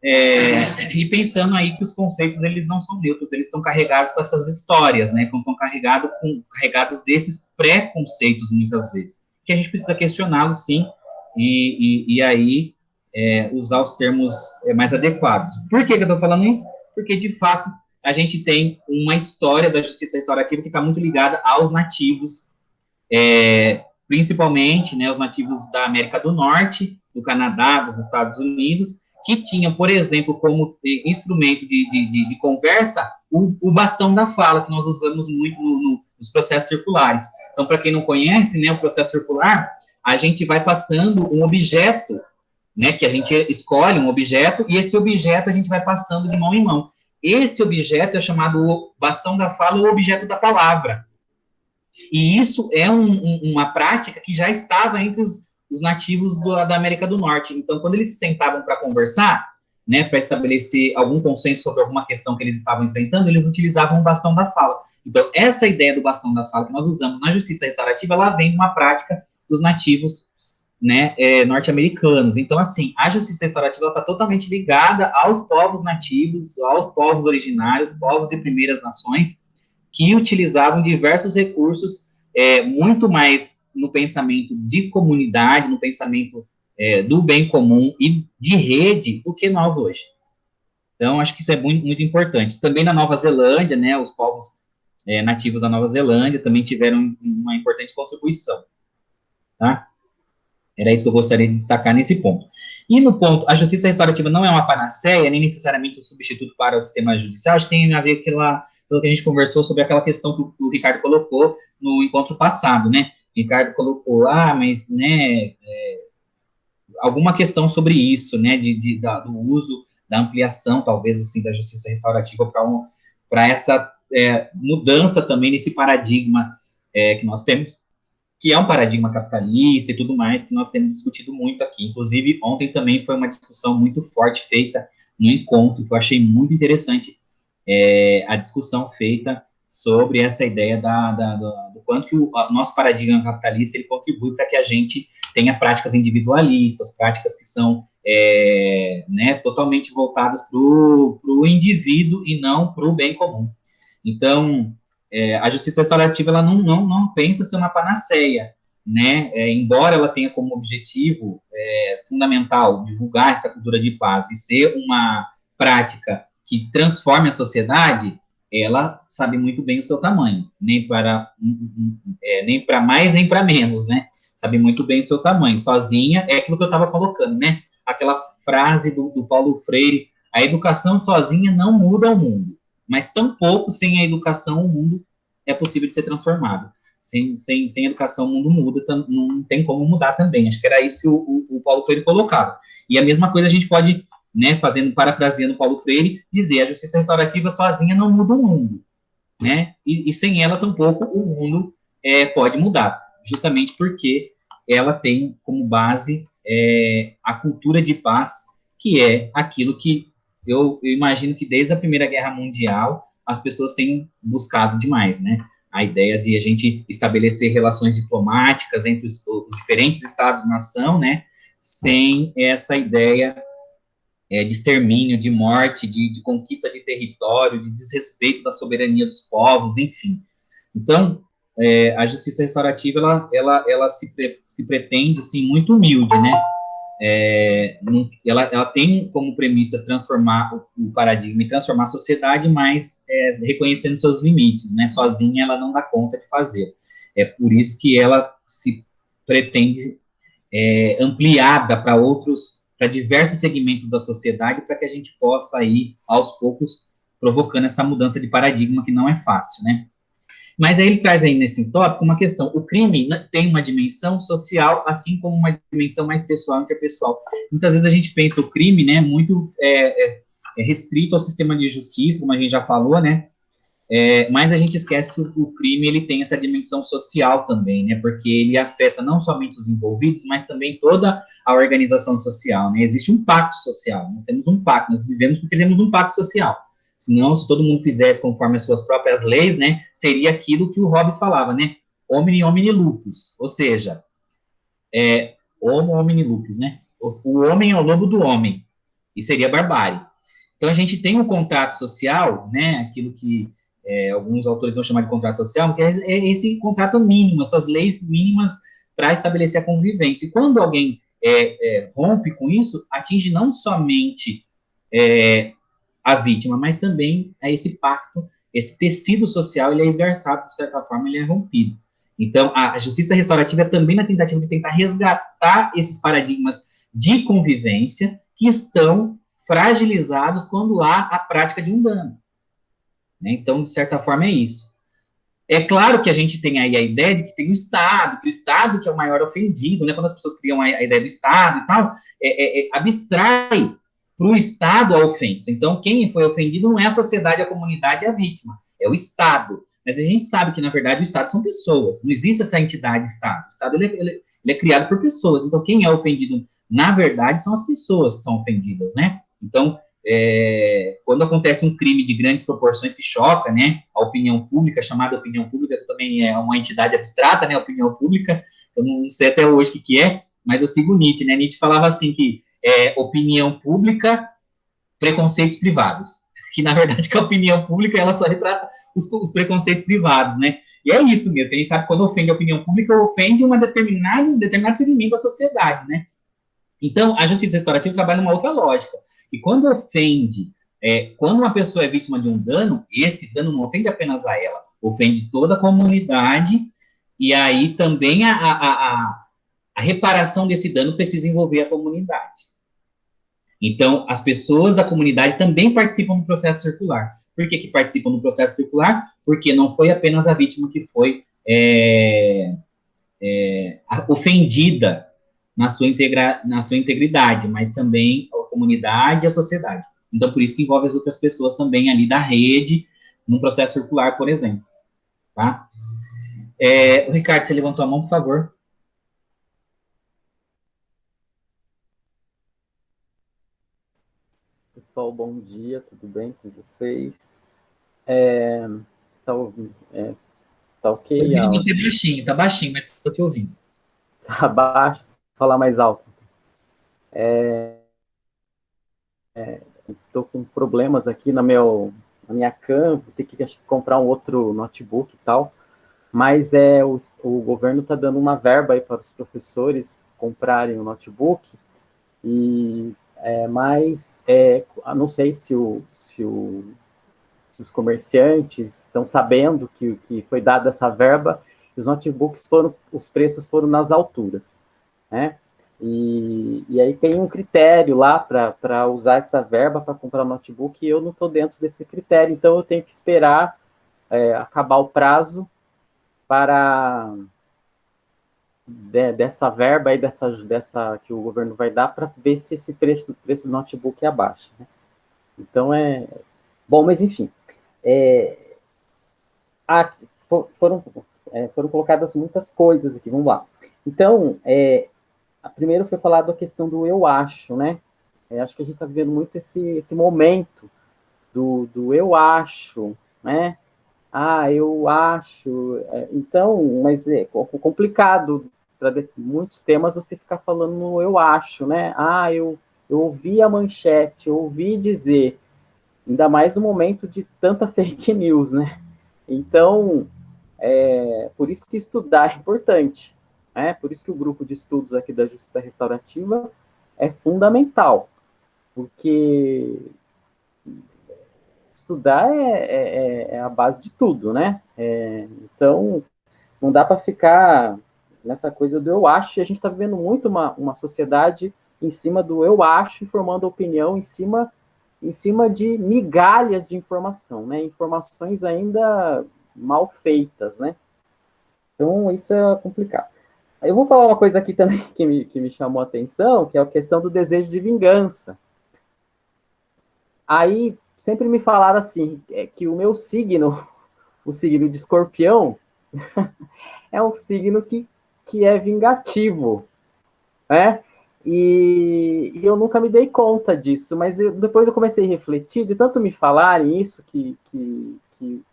E pensando aí que os conceitos, eles não são neutros, eles estão carregados com essas histórias, né? Estão carregados desses preconceitos, muitas vezes. Que a gente precisa questioná-los, sim, e aí usar os termos mais adequados. Por que eu estou falando isso? Porque, de fato, a gente tem uma história da justiça restaurativa que está muito ligada aos nativos, principalmente, né, os nativos da América do Norte, do Canadá, dos Estados Unidos, que tinham, por exemplo, como instrumento de conversa, o bastão da fala, que nós usamos muito nos processos circulares. Então, para quem não conhece, né, o processo circular, a gente vai passando um objeto, né, que a gente escolhe um objeto, e esse objeto a gente vai passando de mão em mão. Esse objeto é chamado o bastão da fala ou objeto da palavra. E isso é uma prática que já estava entre os nativos da América do Norte. Então, quando eles se sentavam para conversar, né, para estabelecer algum consenso sobre alguma questão que eles estavam enfrentando, eles utilizavam o bastão da fala. Então, essa ideia do bastão da fala que nós usamos na justiça restaurativa, ela vem de uma prática dos nativos, né, norte-americanos. Então, assim, a justiça restaurativa está totalmente ligada aos povos nativos, aos povos originários, povos de primeiras nações, que utilizavam diversos recursos, muito mais no pensamento de comunidade, no pensamento do bem comum e de rede do que nós hoje. Então, acho que isso é muito, muito importante. Também na Nova Zelândia, né, os povos nativos da Nova Zelândia também tiveram uma importante contribuição, tá? Era isso que eu gostaria de destacar nesse ponto. E no ponto, a justiça restaurativa não é uma panaceia, nem necessariamente um substituto para o sistema judicial, acho que tem a ver pelo que a gente conversou sobre aquela questão que o Ricardo colocou no encontro passado, né? O Ricardo colocou lá, mas, né, alguma questão sobre isso, né, do uso, da ampliação, talvez, assim, da justiça restaurativa para essa mudança também nesse paradigma que nós temos, que é um paradigma capitalista e tudo mais, que nós temos discutido muito aqui. Inclusive, ontem também foi uma discussão muito forte feita no encontro, que eu achei muito interessante, a discussão feita sobre essa ideia do quanto que o nosso paradigma capitalista ele contribui para que a gente tenha práticas individualistas, práticas que são né, totalmente voltadas para o indivíduo e não para o bem comum. Então, a justiça restaurativa ela não pensa ser uma panaceia, né? Embora ela tenha como objetivo fundamental divulgar essa cultura de paz e ser uma prática que transforme a sociedade, ela sabe muito bem o seu tamanho, nem para mais nem para menos, né? Sabe muito bem o seu tamanho. Sozinha é aquilo que eu estava colocando, né? Aquela frase do Paulo Freire: a educação sozinha não muda o mundo, mas tampouco sem a educação o mundo é possível de ser transformado. Sem educação o mundo muda, não tem como mudar também. Acho que era isso que o Paulo Freire colocava. E a mesma coisa a gente pode, né, parafraseando Paulo Freire, dizer: a justiça restaurativa sozinha não muda o mundo, né? E sem ela tampouco o mundo pode mudar, justamente porque ela tem como base a cultura de paz, que é aquilo que eu imagino que desde a Primeira Guerra Mundial, as pessoas têm buscado demais, né? A ideia de a gente estabelecer relações diplomáticas entre os diferentes estados-nação, né? Sem essa ideia de extermínio, de morte, de conquista de território, de desrespeito da soberania dos povos, enfim. Então, a justiça restaurativa, ela se pretende, assim, muito humilde, né? Ela tem como premissa transformar o paradigma e transformar a sociedade, mas reconhecendo seus limites, né? Sozinha ela não dá conta de fazer. É por isso que ela se pretende ampliada para diversos segmentos da sociedade, para que a gente possa ir, aos poucos, provocando essa mudança de paradigma que não é fácil, né? Mas aí ele traz aí nesse tópico uma questão: o crime tem uma dimensão social, assim como uma dimensão mais pessoal, interpessoal. Muitas vezes a gente pensa o crime, né, muito restrito ao sistema de justiça, como a gente já falou, né, mas a gente esquece que o crime ele tem essa dimensão social também, né, porque ele afeta não somente os envolvidos, mas também toda a organização social, né. Existe um pacto social, nós temos um pacto, nós vivemos porque temos um pacto social. Senão, se todo mundo fizesse conforme as suas próprias leis, né, seria aquilo que o Hobbes falava, né, homini lupus, ou seja, homo homini lupus, né, o homem é o lobo do homem, e seria barbárie. Então, a gente tem um contrato social, né, aquilo que alguns autores vão chamar de contrato social, que é esse contrato mínimo, essas leis mínimas para estabelecer a convivência. E quando alguém rompe com isso, atinge não somente a vítima, mas também esse pacto, esse tecido social, ele é esgarçado, de certa forma, ele é rompido. Então, a justiça restaurativa é também na tentativa de tentar resgatar esses paradigmas de convivência que estão fragilizados quando há a prática de um dano. Né? Então, de certa forma, é isso. É claro que a gente tem aí a ideia de que tem o Estado que é o maior ofendido, né? Quando as pessoas criam a ideia do Estado e tal, abstrai para o Estado a ofensa. Então, quem foi ofendido não é a sociedade, a comunidade, a vítima, é o Estado. Mas a gente sabe que, na verdade, o Estado são pessoas, não existe essa entidade Estado. O Estado ele é criado por pessoas. Então, quem é ofendido, na verdade, são as pessoas que são ofendidas, né? Então, quando acontece um crime de grandes proporções que choca, né, a opinião pública, chamada opinião pública, que também é uma entidade abstrata, né, a opinião pública, eu não sei até hoje o que é, mas eu sigo Nietzsche, né, Nietzsche falava assim que opinião pública, preconceitos privados, que na verdade que a opinião pública, ela só retrata os preconceitos privados, né, e é isso mesmo, que a gente sabe que quando ofende a opinião pública, ofende um determinado segmento da sociedade, né. Então, a justiça restaurativa trabalha numa outra lógica, e quando ofende, quando uma pessoa é vítima de um dano, esse dano não ofende apenas a ela, ofende toda a comunidade, e aí também a reparação desse dano precisa envolver a comunidade. Então, as pessoas da comunidade também participam do processo circular. Por que participam do processo circular? Porque não foi apenas a vítima que foi ofendida na sua integridade, mas também a comunidade e a sociedade. Então, por isso que envolve as outras pessoas também ali da rede, num processo circular, por exemplo. Tá? O Ricardo, você levantou a mão, por favor. Pessoal, bom dia, tudo bem com vocês? Tá ok? Você tá baixinho, mas estou te ouvindo. Tá baixo, vou falar mais alto. Estou com problemas aqui na minha cam, vou ter que comprar um outro notebook e tal, mas o governo está dando uma verba aí para os professores comprarem o notebook, mas não sei se os comerciantes estão sabendo que foi dada essa verba, e os notebooks os preços foram nas alturas, né? E aí tem um critério lá para usar essa verba para comprar notebook, e eu não estou dentro desse critério, então eu tenho que esperar acabar o prazo para dessa verba aí, dessa que o governo vai dar, para ver se esse preço do notebook abaixa, né? Então bom, mas enfim, foram colocadas muitas coisas aqui, vamos lá. Então, primeiro foi falado a questão do eu acho, né? Acho que a gente está vivendo muito esse momento do eu acho, né? Eu acho. Então, mas é complicado para muitos temas você ficar falando no eu acho, né? Eu ouvi a manchete, eu ouvi dizer, ainda mais no momento de tanta fake news, né? Então, por isso que estudar é importante, né? Por isso que o grupo de estudos aqui da Justiça Restaurativa é fundamental, porque estudar é a base de tudo, né? Então, não dá para ficar nessa coisa do eu acho, e a gente está vivendo muito uma sociedade em cima do eu acho, e formando opinião em cima de migalhas de informação, né? Informações ainda mal feitas, né? Então, isso é complicado. Eu vou falar uma coisa aqui também que me chamou a atenção, que é a questão do desejo de vingança. Aí, sempre me falaram assim, que o meu signo, o signo de Escorpião, é um signo que é vingativo, né? E eu nunca me dei conta disso, mas depois eu comecei a refletir, de tanto me falarem isso, que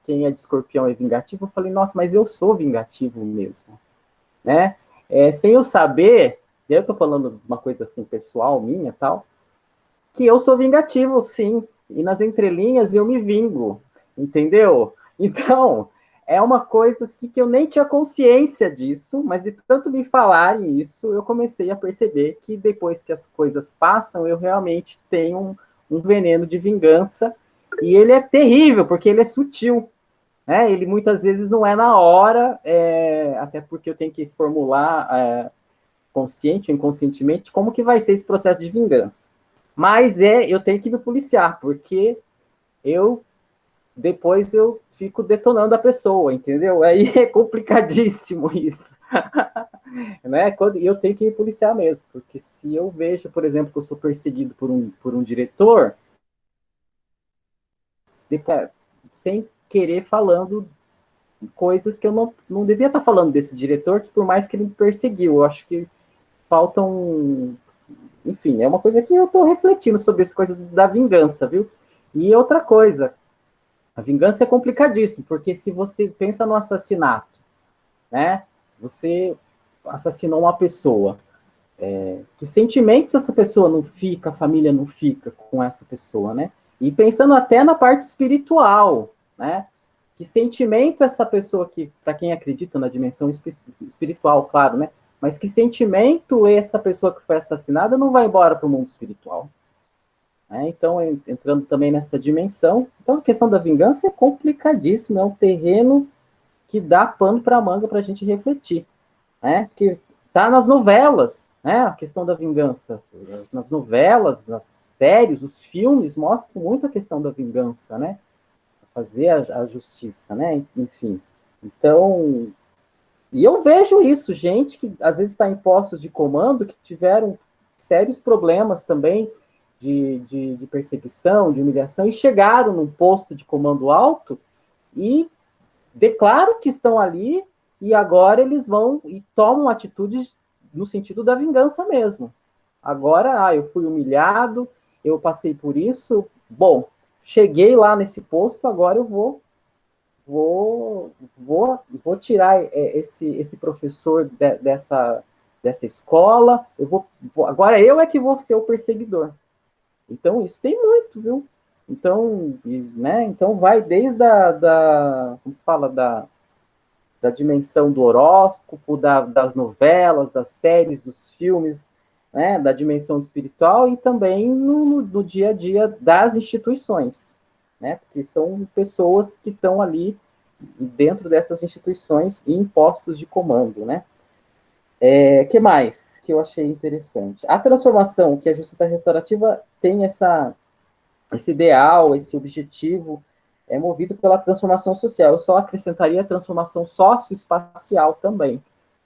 quem é de Escorpião é vingativo, eu falei, nossa, mas eu sou vingativo mesmo, né? Sem eu saber, eu estou falando uma coisa assim, pessoal, minha, tal, que eu sou vingativo, sim, e nas entrelinhas eu me vingo, entendeu? Então, é uma coisa assim que eu nem tinha consciência disso, mas de tanto me falarem isso, eu comecei a perceber que depois que as coisas passam, eu realmente tenho um veneno de vingança, e ele é terrível, porque ele é sutil, né? Ele muitas vezes não é na hora, até porque eu tenho que formular consciente ou inconscientemente como que vai ser esse processo de vingança. Mas eu tenho que me policiar, porque depois eu fico detonando a pessoa, entendeu? Aí é complicadíssimo isso. Né? E eu tenho que me policiar mesmo, porque se eu vejo, por exemplo, que eu sou perseguido por um diretor, sem querer falando coisas que eu não devia estar falando desse diretor, que por mais que ele me perseguiu, eu acho que faltam... Enfim, é uma coisa que eu estou refletindo sobre essa coisa da vingança, viu? E outra coisa, a vingança é complicadíssimo, porque se você pensa no assassinato, né? Você assassinou uma pessoa. Que sentimentos essa pessoa não fica, a família não fica com essa pessoa, né? E pensando até na parte espiritual, né? Que sentimento essa pessoa que, para quem acredita na dimensão espiritual, claro, né? Mas que sentimento essa pessoa que foi assassinada não vai embora para o mundo espiritual? Então, entrando também nessa dimensão. Então, a questão da vingança é complicadíssima, é um terreno que dá pano para manga para a gente refletir. Porque está nas novelas, né? A questão da vingança. Nas novelas, nas séries, os filmes mostram muito a questão da vingança, né? Fazer a justiça, né? Enfim. Então, e eu vejo isso, gente que às vezes está em postos de comando que tiveram sérios problemas também de perseguição, de humilhação, e chegaram num posto de comando alto e declaram que estão ali, e agora eles vão e tomam atitudes no sentido da vingança mesmo. Agora, eu fui humilhado, eu passei por isso, bom, cheguei lá nesse posto, agora eu vou tirar esse professor dessa escola, agora eu é que vou ser o perseguidor. Então, isso tem muito, viu? Então, né? Então vai desde como fala, da dimensão do horóscopo, das novelas, das séries, dos filmes, né? Da dimensão espiritual e também no dia a dia das instituições, né? Porque são pessoas que estão ali dentro dessas instituições e em postos de comando, né? Que mais que eu achei interessante? A transformação que a justiça restaurativa tem esse ideal, esse objetivo, é movido pela transformação social. Eu só acrescentaria a transformação socioespacial também.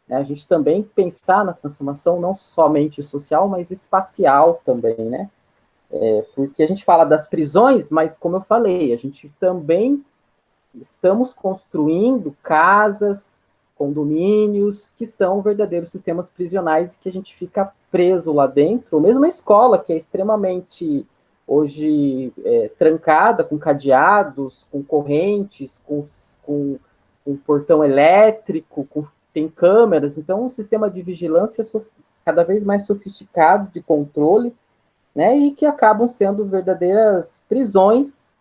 Né? A gente também pensar na transformação não somente social, mas espacial também, né? Porque a gente fala das prisões, mas como eu falei, a gente também estamos construindo casas, condomínios, que são verdadeiros sistemas prisionais que a gente fica preso lá dentro, ou mesmo a escola, que é extremamente, hoje, trancada, com cadeados, com correntes, com um portão elétrico, tem câmeras, então um sistema de vigilância cada vez mais sofisticado, de controle, né, e que acabam sendo verdadeiras prisões,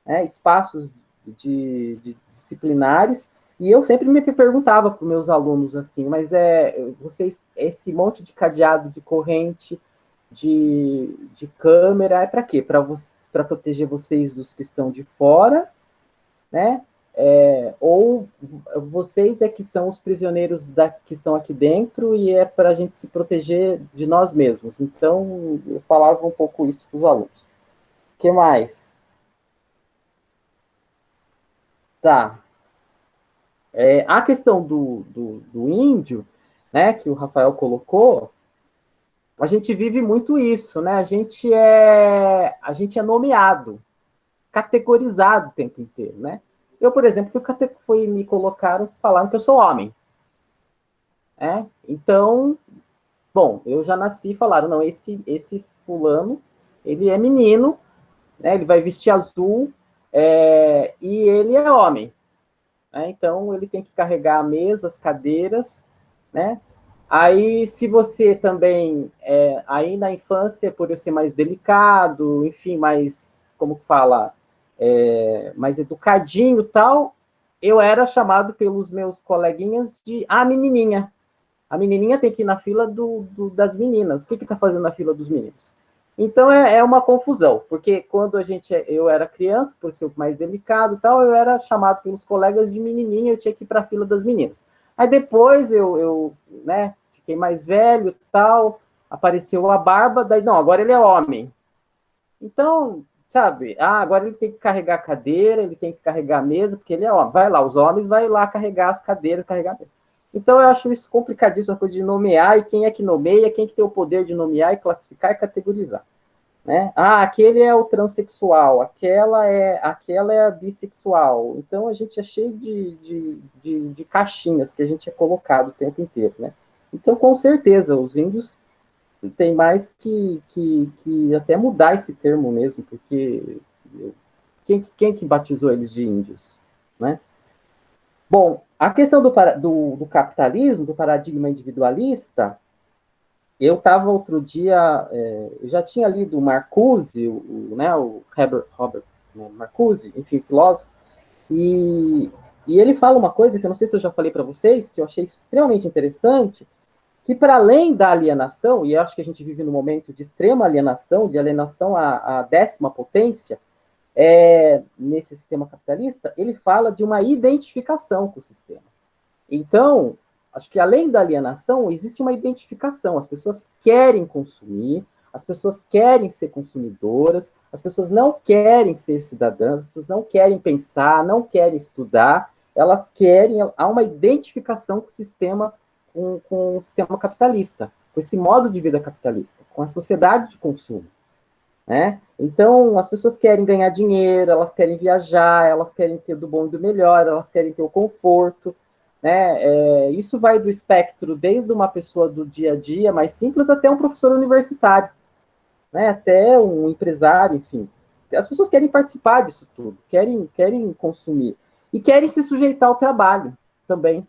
né, espaços de disciplinares. E eu sempre me perguntava para os meus alunos assim, mas vocês, esse monte de cadeado, de corrente, de câmera, é para quê? Para proteger vocês dos que estão de fora, né? Ou vocês é que são os prisioneiros que estão aqui dentro e é para a gente se proteger de nós mesmos. Então, eu falava um pouco isso para os alunos. O que mais? Tá. A questão do índio, né, que o Rafael colocou, a gente vive muito isso, né? A gente é nomeado, categorizado o tempo inteiro, né? Eu, por exemplo, me colocaram, falaram que eu sou homem. Então, bom, eu já nasci e falaram, não, esse fulano, ele é menino, né, ele vai vestir azul, e ele é homem. Então, ele tem que carregar a mesa, as cadeiras, né? Aí, se você também, aí na infância, por eu ser mais delicado, enfim, mais, como que fala, mais educadinho e tal, eu era chamado pelos meus coleguinhas de a menininha. A menininha tem que ir na fila das meninas. O que está fazendo na fila dos meninos? Então, é uma confusão, porque quando eu era criança, por ser mais delicado e tal, eu era chamado pelos colegas de menininha, eu tinha que ir para a fila das meninas. Aí depois eu né, fiquei mais velho e tal, apareceu a barba, daí, não, agora ele é homem. Então, sabe, agora ele tem que carregar a cadeira, ele tem que carregar a mesa, porque ele é homem. Vai lá, os homens vai lá carregar as cadeiras, carregar a mesa. Então, eu acho isso complicadíssimo, a coisa de nomear, e quem é que nomeia, quem que tem o poder de nomear e classificar e categorizar. Né? Aquele é o transexual, aquela é a bissexual. Então, a gente é cheio de caixinhas que a gente é colocado o tempo inteiro. Né? Então, com certeza, os índios têm mais que até mudar esse termo mesmo, porque quem que batizou eles de índios? Né? Bom, a questão do capitalismo, do paradigma individualista, eu estava outro dia, eu já tinha lido o Marcuse, o Robert Marcuse, enfim, filósofo, e ele fala uma coisa que eu não sei se eu já falei para vocês, que eu achei extremamente interessante, que para além da alienação, e eu acho que a gente vive num momento de extrema alienação, de alienação à 10ª potência, nesse sistema capitalista, ele fala de uma identificação com o sistema. Então, acho que além da alienação, existe uma identificação. As pessoas querem consumir, as pessoas querem ser consumidoras, as pessoas não querem ser cidadãs, as pessoas não querem pensar, não querem estudar, elas querem, há uma identificação com o sistema capitalista, com esse modo de vida capitalista, com a sociedade de consumo. Né? Então, as pessoas querem ganhar dinheiro, elas querem viajar, elas querem ter do bom e do melhor, elas querem ter o conforto, né? Isso vai do espectro desde uma pessoa do dia a dia mais simples até um professor universitário, né? Até um empresário, enfim. As pessoas querem participar disso tudo, querem consumir e querem se sujeitar ao trabalho também.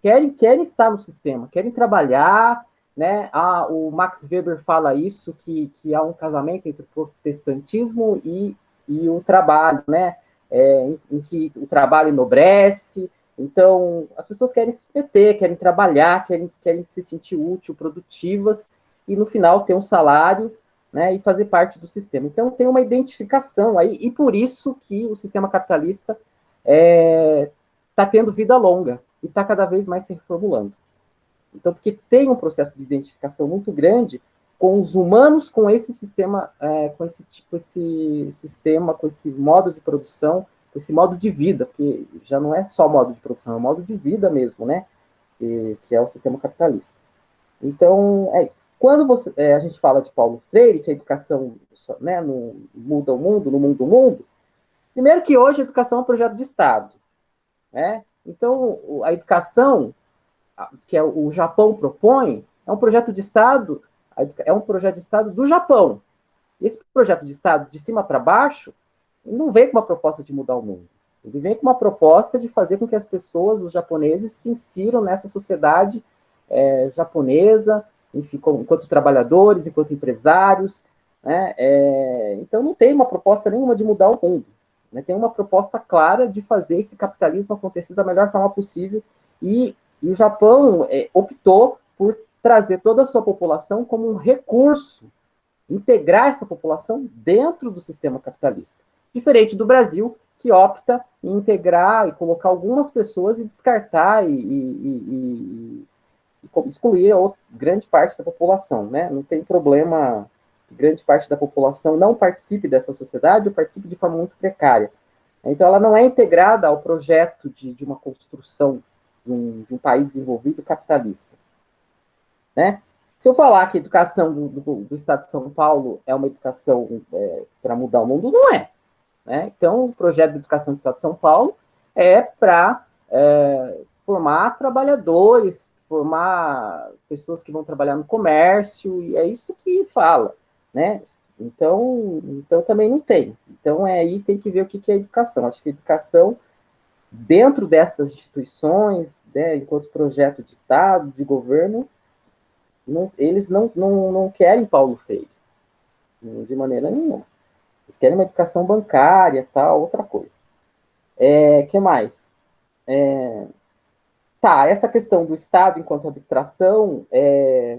Querem estar no sistema, querem trabalhar, né? O Max Weber fala isso, que há um casamento entre o protestantismo e o trabalho, né? Em que o trabalho enobrece. Então, as pessoas querem se meter, querem trabalhar, querem se sentir útil, produtivas, e no final ter um salário, né, e fazer parte do sistema. Então, tem uma identificação aí, e por isso que o sistema capitalista está tendo vida longa, e está cada vez mais se reformulando. Então, porque tem um processo de identificação muito grande com os humanos, com esse sistema, com esse modo de produção, com esse modo de vida, porque já não é só modo de produção, é um modo de vida mesmo, né? Que é o sistema capitalista. Então, é isso. Quando a gente fala de Paulo Freire, que a educação, né, muda o mundo, no mundo do mundo, primeiro que hoje a educação é um projeto de Estado, né? Então, a educação que o Japão propõe é um projeto de Estado, do Japão. Esse projeto de Estado, de cima para baixo, não vem com uma proposta de mudar o mundo. Ele vem com uma proposta de fazer com que as pessoas, os japoneses, se insiram nessa sociedade japonesa, enfim, enquanto trabalhadores, enquanto empresários, né? Então, não tem uma proposta nenhuma de mudar o mundo. Né? Tem uma proposta clara de fazer esse capitalismo acontecer da melhor forma possível, e o Japão optou por trazer toda a sua população como um recurso, integrar essa população dentro do sistema capitalista. Diferente do Brasil, que opta em integrar e colocar algumas pessoas e descartar e excluir grande parte da população. Né? Não tem problema que grande parte da população não participe dessa sociedade ou participe de forma muito precária. Então, ela não é integrada ao projeto de uma construção de um país desenvolvido capitalista. Né? Se eu falar que a educação do Estado de São Paulo é uma educação para mudar o mundo, não é. Né? Então, o projeto de educação do Estado de São Paulo é para formar trabalhadores, formar pessoas que vão trabalhar no comércio, e é isso que fala. Né? Então também não tem. Então, aí tem que ver o que é educação. Acho que a educação, dentro dessas instituições, né, enquanto projeto de Estado, de governo, eles não querem Paulo Freire, de maneira nenhuma. Eles querem uma educação bancária, tal, outra coisa. Que mais? Essa questão do Estado enquanto abstração,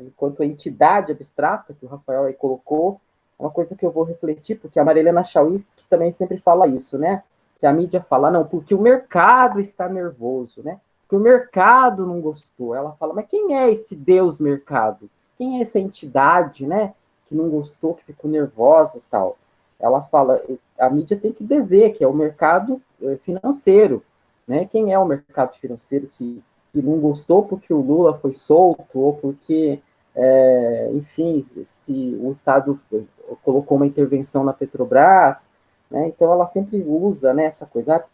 enquanto entidade abstrata, que o Rafael aí colocou, é uma coisa que eu vou refletir, porque a Marilena Chauí também sempre fala isso, né? Que a mídia fala, não, porque o mercado está nervoso, né? Porque o mercado não gostou. Ela fala, mas quem é esse Deus mercado? Quem é essa entidade, né? Que não gostou, que ficou nervosa e tal. Ela fala, a mídia tem que dizer que é o mercado financeiro, né? Quem é o mercado financeiro que não gostou porque o Lula foi solto, ou porque, enfim, se o Estado colocou uma intervenção na Petrobras, né? Então ela sempre usa, né, essa coisa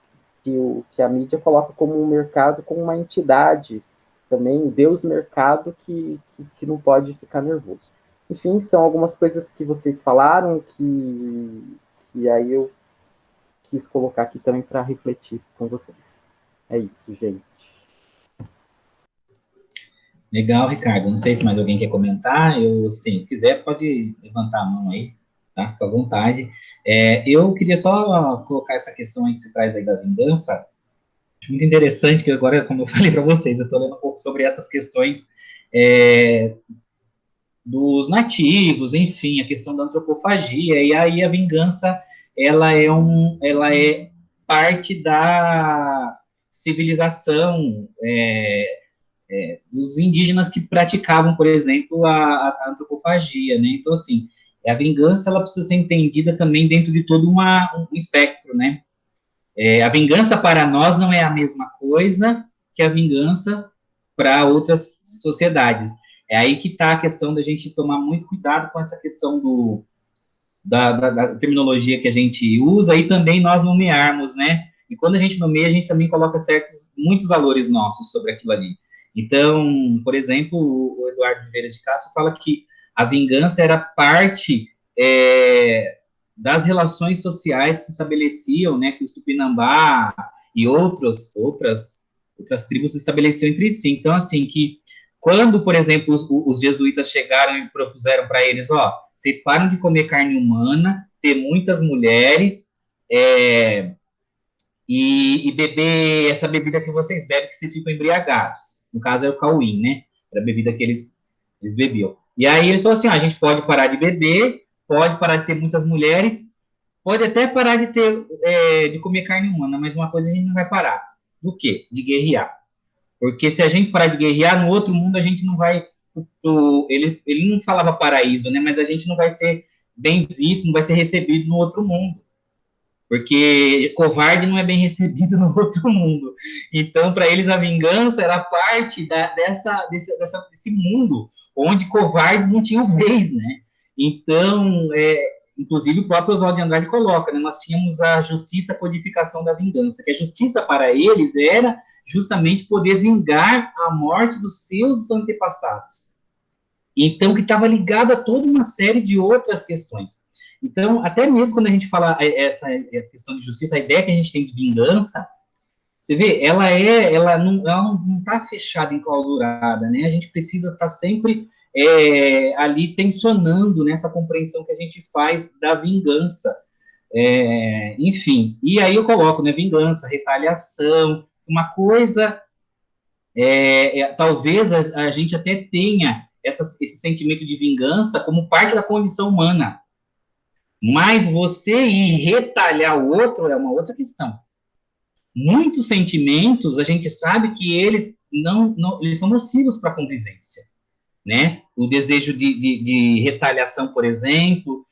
que a mídia coloca como um mercado, como uma entidade também, um Deus mercado que não pode ficar nervoso. Enfim, são algumas coisas que vocês falaram que aí eu quis colocar aqui também para refletir com vocês. É isso, gente. Legal, Ricardo. Não sei se mais alguém quer comentar. Se quiser, pode levantar a mão aí, tá? Fica à vontade. Eu queria só colocar essa questão aí que você traz aí da vingança. Acho muito interessante que agora, como eu falei para vocês, eu estou lendo um pouco sobre essas questões dos nativos, enfim, a questão da antropofagia, e aí a vingança, ela é parte da civilização dos indígenas que praticavam, por exemplo, a antropofagia, né? Então, assim, a vingança, ela precisa ser entendida também dentro de todo um espectro, né? A vingança para nós não é a mesma coisa que a vingança para outras sociedades. É aí que está a questão da gente tomar muito cuidado com essa questão da terminologia que a gente usa e também nós nomearmos, né? E quando a gente nomeia, a gente também coloca muitos valores nossos sobre aquilo ali. Então, por exemplo, o Eduardo Vieira de Castro fala que a vingança era parte das relações sociais que se estabeleciam, né, que os Tupinambá e outras tribos se estabeleciam entre si. Então, assim, que quando, por exemplo, os jesuítas chegaram e propuseram para eles, vocês param de comer carne humana, ter muitas mulheres, e beber essa bebida que vocês bebem, que vocês ficam embriagados. No caso, é o cauim, né? Era a bebida que eles bebiam. E aí eles falaram assim, a gente pode parar de beber, pode parar de ter muitas mulheres, pode até parar de comer carne humana, mas uma coisa a gente não vai parar. Do quê? De guerrear. Porque se a gente parar de guerrear, no outro mundo a gente não vai... Ele não falava paraíso, né? Mas a gente não vai ser bem visto, não vai ser recebido no outro mundo. Porque covarde não é bem recebido no outro mundo. Então, para eles, a vingança era parte desse mundo onde covardes não tinham vez, né? Então, inclusive, o próprio Oswaldo de Andrade coloca, né? Nós tínhamos a justiça, a codificação da vingança, que a justiça para eles era justamente poder vingar a morte dos seus antepassados. Então, que estava ligado a toda uma série de outras questões. Então, até mesmo quando a gente fala essa questão de justiça, a ideia que a gente tem de vingança, você vê, ela não está fechada, enclausurada, né? A gente precisa estar sempre ali tensionando nessa compreensão que a gente faz da vingança. Enfim, e aí eu coloco, né, vingança, retaliação, uma coisa, talvez a gente até tenha esse sentimento de vingança como parte da condição humana, mas você ir retalhar o outro é uma outra questão. Muitos sentimentos, a gente sabe que eles eles são nocivos para a convivência, né? O desejo de retaliação, por exemplo,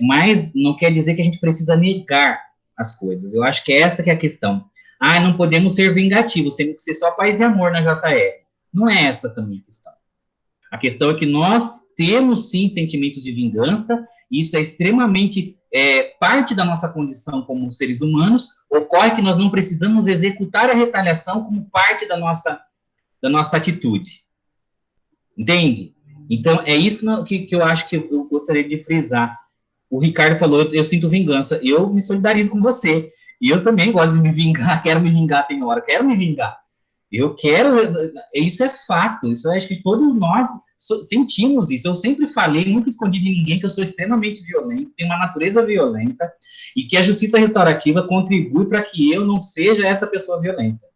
mas não quer dizer que a gente precisa negar as coisas. Eu acho que essa que é a questão. Não podemos ser vingativos, temos que ser só paz e amor na JR. Não é essa também a questão. A questão é que nós temos, sim, sentimentos de vingança, e isso é extremamente parte da nossa condição como seres humanos. Ocorre que nós não precisamos executar a retaliação como parte da nossa atitude. Entende? Então, é isso que eu acho que eu gostaria de frisar. O Ricardo falou, eu sinto vingança, eu me solidarizo com você, e eu também gosto de me vingar, quero me vingar, tem hora, quero me vingar. Eu quero, isso é fato, isso eu acho que todos nós sentimos isso. Eu sempre falei, nunca escondi de ninguém que eu sou extremamente violento, tenho uma natureza violenta, e que a justiça restaurativa contribui para que eu não seja essa pessoa violenta.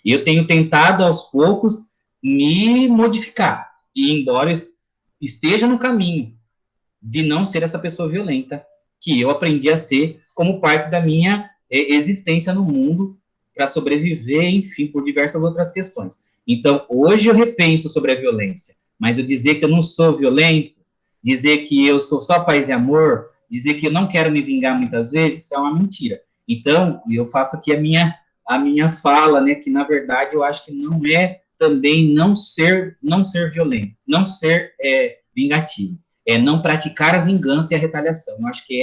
E eu tenho tentado, aos poucos, me modificar, e embora eu esteja no caminho de não ser essa pessoa violenta, que eu aprendi a ser como parte da minha existência no mundo, para sobreviver, enfim, por diversas outras questões. Então, hoje eu repenso sobre a violência, mas eu dizer que eu não sou violento, dizer que eu sou só paz e amor, dizer que eu não quero me vingar muitas vezes, isso é uma mentira. Então, eu faço aqui a minha fala, né, que na verdade eu acho que não é também não ser violento, não ser vingativo, não praticar a vingança e a retaliação. Eu acho que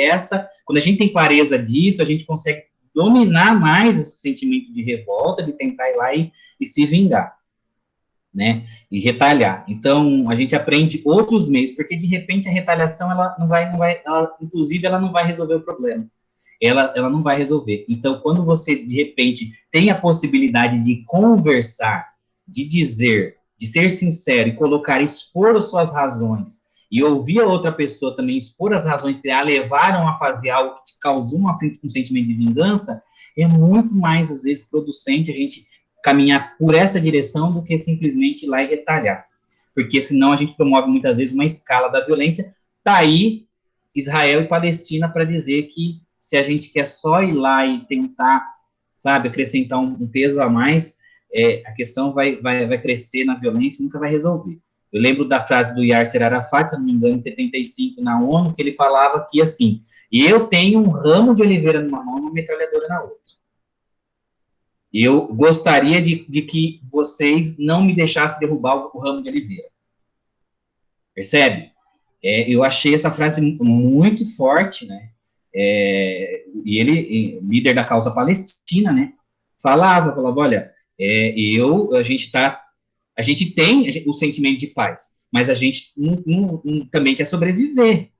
quando a gente tem clareza disso, a gente consegue dominar mais esse sentimento de revolta, de tentar ir lá e se vingar, né, e retalhar. Então, a gente aprende outros meios, porque de repente a retaliação, inclusive, ela não vai resolver o problema. Ela não vai resolver. Então, quando você, de repente, tem a possibilidade de conversar, de dizer, de ser sincero e expor as suas razões, e ouvir a outra pessoa também expor as razões que a levaram a fazer algo que te causou um sentimento de vingança, é muito mais, às vezes, producente a gente caminhar por essa direção do que simplesmente ir lá e retalhar. Porque senão a gente promove muitas vezes uma escala da violência. Tá aí Israel e Palestina para dizer que se a gente quer só ir lá e tentar, sabe, acrescentar um peso a mais, a questão vai crescer na violência e nunca vai resolver. Eu lembro da frase do Yasser Arafat, se não me engano, em 75, na ONU, que ele falava que, assim, eu tenho um ramo de oliveira numa mão e uma metralhadora na outra. Eu gostaria de que vocês não me deixassem derrubar o ramo de oliveira. Percebe? Eu achei essa frase muito forte, né? E ele, líder da causa palestina, né? Falava, olha, a gente tem o sentimento de paz, mas a gente também quer sobreviver.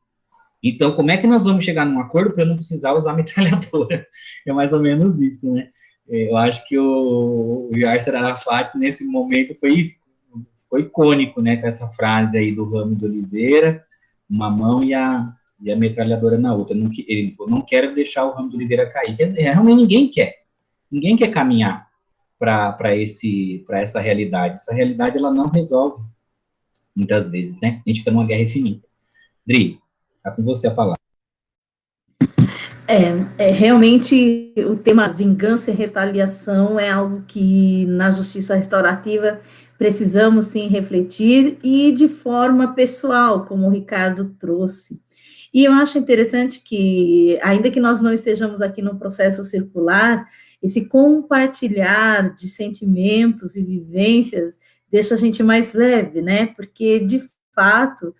Então, como é que nós vamos chegar num acordo para não precisar usar metralhadora? É mais ou menos isso, né? Eu acho que o Yasser Arafat, nesse momento, foi icônico, né? Com essa frase aí do ramo de oliveira, uma mão e a metralhadora na outra. Ele falou, não quero deixar o ramo de oliveira cair. Quer dizer, realmente ninguém quer caminhar para essa realidade. Essa realidade, ela não resolve, muitas vezes, né? A gente fica numa guerra infinita. Dri, tá com você a palavra. Realmente, o tema vingança e retaliação é algo que, na justiça restaurativa, precisamos, sim, refletir, e de forma pessoal, como o Ricardo trouxe. E eu acho interessante que, ainda que nós não estejamos aqui no processo circular, esse compartilhar de sentimentos e vivências deixa a gente mais leve, né? Porque, de fato,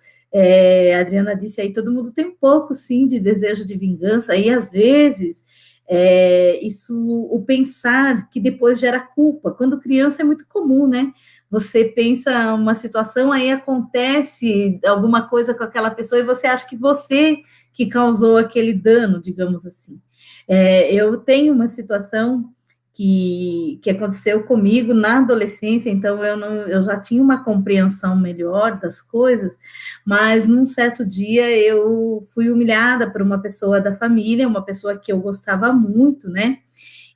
a Adriana disse aí, todo mundo tem um pouco, sim, de desejo de vingança, e às vezes o pensar que depois gera culpa. Quando criança é muito comum, né? Você pensa uma situação, aí acontece alguma coisa com aquela pessoa e você acha que você que causou aquele dano, digamos assim. Eu tenho uma situação que aconteceu comigo na adolescência, então eu já tinha uma compreensão melhor das coisas, mas num certo dia eu fui humilhada por uma pessoa da família, uma pessoa que eu gostava muito, né?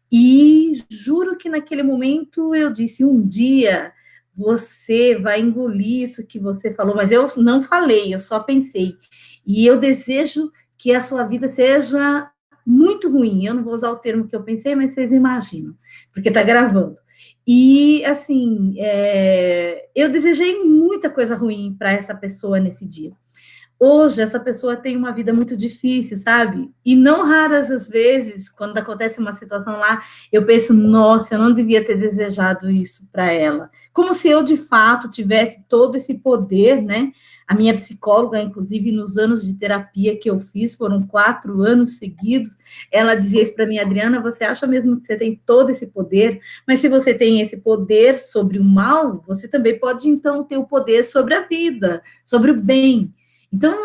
E juro que naquele momento eu disse, um dia você vai engolir isso que você falou, mas eu não falei, eu só pensei. E eu desejo que a sua vida seja muito ruim. Eu não vou usar o termo que eu pensei, mas vocês imaginam, porque está gravando. E, assim, eu desejei muita coisa ruim para essa pessoa nesse dia. Hoje, essa pessoa tem uma vida muito difícil, sabe? E não raras as vezes, quando acontece uma situação lá, eu penso, nossa, eu não devia ter desejado isso para ela. Como se eu, de fato, tivesse todo esse poder, né? A minha psicóloga, inclusive, nos anos de terapia que eu fiz, foram 4 anos seguidos, ela dizia isso para mim, Adriana, você acha mesmo que você tem todo esse poder? Mas se você tem esse poder sobre o mal, você também pode, então, ter o poder sobre a vida, sobre o bem. Então,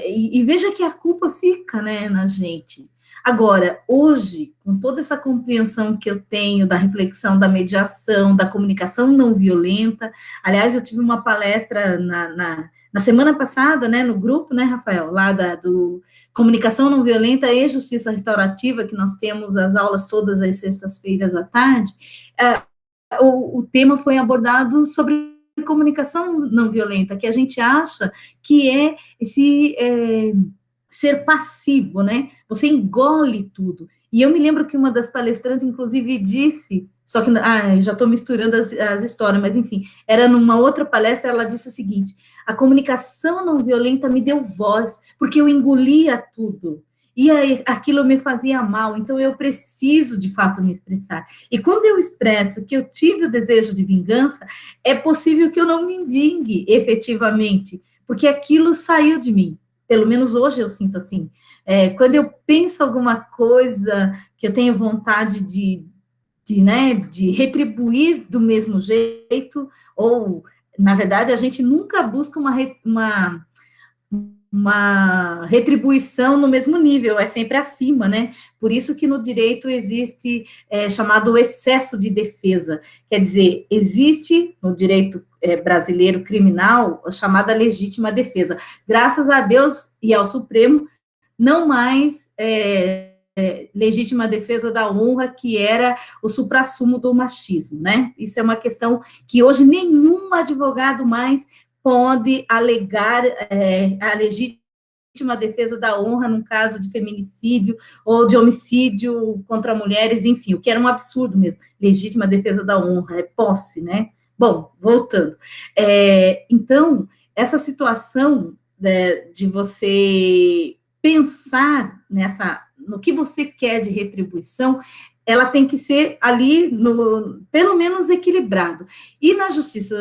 e veja que a culpa fica, né, na gente. Agora, hoje, com toda essa compreensão que eu tenho da reflexão, da mediação, da comunicação não violenta, aliás, eu tive uma palestra na semana passada, né, no grupo, né, Rafael, lá do Comunicação Não Violenta e Justiça Restaurativa, que nós temos as aulas todas as sextas-feiras à tarde, o tema foi abordado sobre comunicação não violenta, que a gente acha que é esse ser passivo, né? Você engole tudo. E eu me lembro que uma das palestrantes, inclusive, disse, só que já estou misturando as histórias, mas enfim, era numa outra palestra, ela disse o seguinte: a comunicação não violenta me deu voz, porque eu engolia tudo. E aí, aquilo me fazia mal, então eu preciso, de fato, me expressar. E quando eu expresso que eu tive o desejo de vingança, é possível que eu não me vingue efetivamente, porque aquilo saiu de mim. Pelo menos hoje eu sinto assim. Quando eu penso alguma coisa que eu tenho vontade de retribuir do mesmo jeito, ou, na verdade, a gente nunca busca uma retribuição no mesmo nível, é sempre acima, né? Por isso que no direito existe chamado excesso de defesa. Quer dizer, existe no direito brasileiro criminal a chamada legítima defesa. Graças a Deus e ao Supremo, não mais legítima defesa da honra, que era o suprassumo do machismo, né? Isso é uma questão que hoje nenhum advogado mais pode alegar a legítima defesa da honra num caso de feminicídio ou de homicídio contra mulheres, enfim, o que era um absurdo mesmo. Legítima defesa da honra, é posse, né? Bom, voltando. Então, essa situação de você pensar no que você quer de retribuição, ela tem que ser ali, pelo menos, equilibrado. E na justiça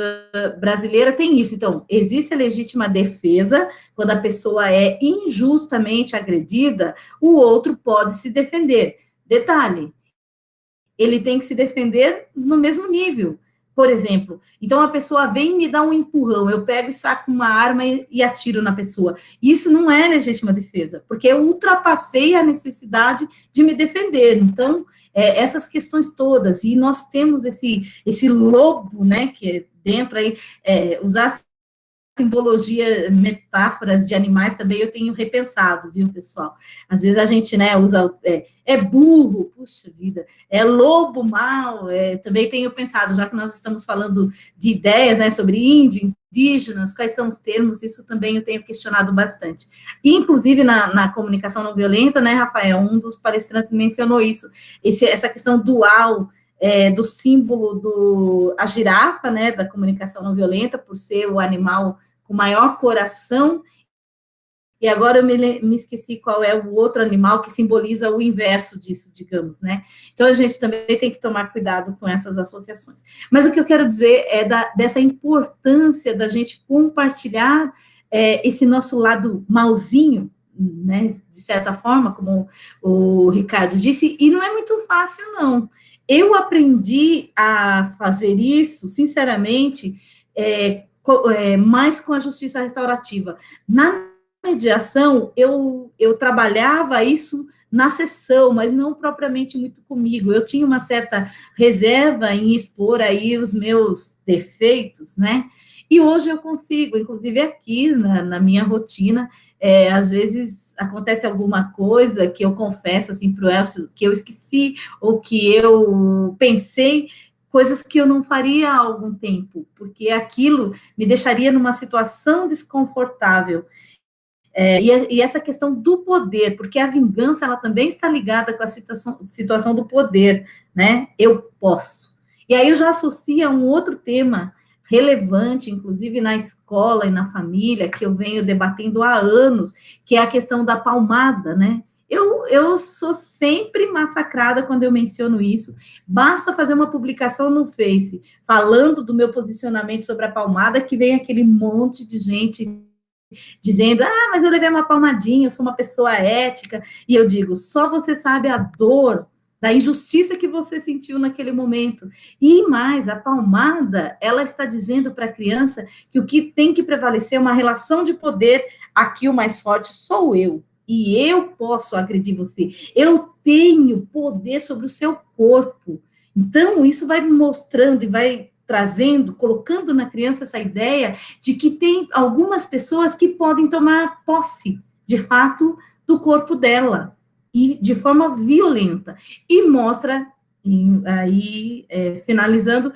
brasileira tem isso. Então, existe a legítima defesa, quando a pessoa é injustamente agredida, o outro pode se defender. Detalhe, ele tem que se defender no mesmo nível. Por exemplo, então a pessoa vem e me dá um empurrão, eu pego e saco uma arma e atiro na pessoa. Isso não é legítima defesa, porque eu ultrapassei a necessidade de me defender. Então, essas questões todas, e nós temos esse lobo, né, que dentro aí, usar simbologia, metáforas de animais também eu tenho repensado, viu, pessoal? Às vezes a gente, né, usa, burro, puxa vida, lobo mau, também tenho pensado, já que nós estamos falando de ideias, né, sobre índio, indígenas, quais são os termos, isso também eu tenho questionado bastante. E, inclusive, na comunicação não violenta, né, Rafael, um dos palestrantes mencionou isso, essa questão dual, do símbolo a girafa, né, da comunicação não violenta, por ser o animal com maior coração, e agora eu me esqueci qual é o outro animal que simboliza o inverso disso, digamos, né? Então, a gente também tem que tomar cuidado com essas associações. Mas o que eu quero dizer é dessa importância da gente compartilhar esse nosso lado malzinho, né, de certa forma, como o Ricardo disse, e não é muito fácil, não. Eu aprendi a fazer isso, sinceramente, mais com a justiça restaurativa. Na mediação, eu trabalhava isso na sessão, mas não propriamente muito comigo. Eu tinha uma certa reserva em expor aí os meus defeitos, né? E hoje eu consigo, inclusive aqui na minha rotina, às vezes acontece alguma coisa que eu confesso assim para o Elcio que eu esqueci ou que eu pensei coisas que eu não faria há algum tempo, porque aquilo me deixaria numa situação desconfortável. E essa questão do poder, porque a vingança ela também está ligada com a situação do poder, né? Eu posso. E aí eu já associo a um outro tema relevante, inclusive na escola e na família, que eu venho debatendo há anos, que é a questão da palmada, né? Eu sou sempre massacrada quando eu menciono isso. Basta fazer uma publicação no Face falando do meu posicionamento sobre a palmada, que vem aquele monte de gente dizendo, mas eu levei uma palmadinha, eu sou uma pessoa ética, e eu digo, só você sabe a dor da injustiça que você sentiu naquele momento. E mais, a palmada, ela está dizendo para a criança que o que tem que prevalecer é uma relação de poder, aqui o mais forte sou eu, e eu posso agredir você, eu tenho poder sobre o seu corpo. Então, isso vai me mostrando e vai trazendo, colocando na criança essa ideia de que tem algumas pessoas que podem tomar posse, de fato, do corpo dela, e de forma violenta, e mostra, aí, finalizando,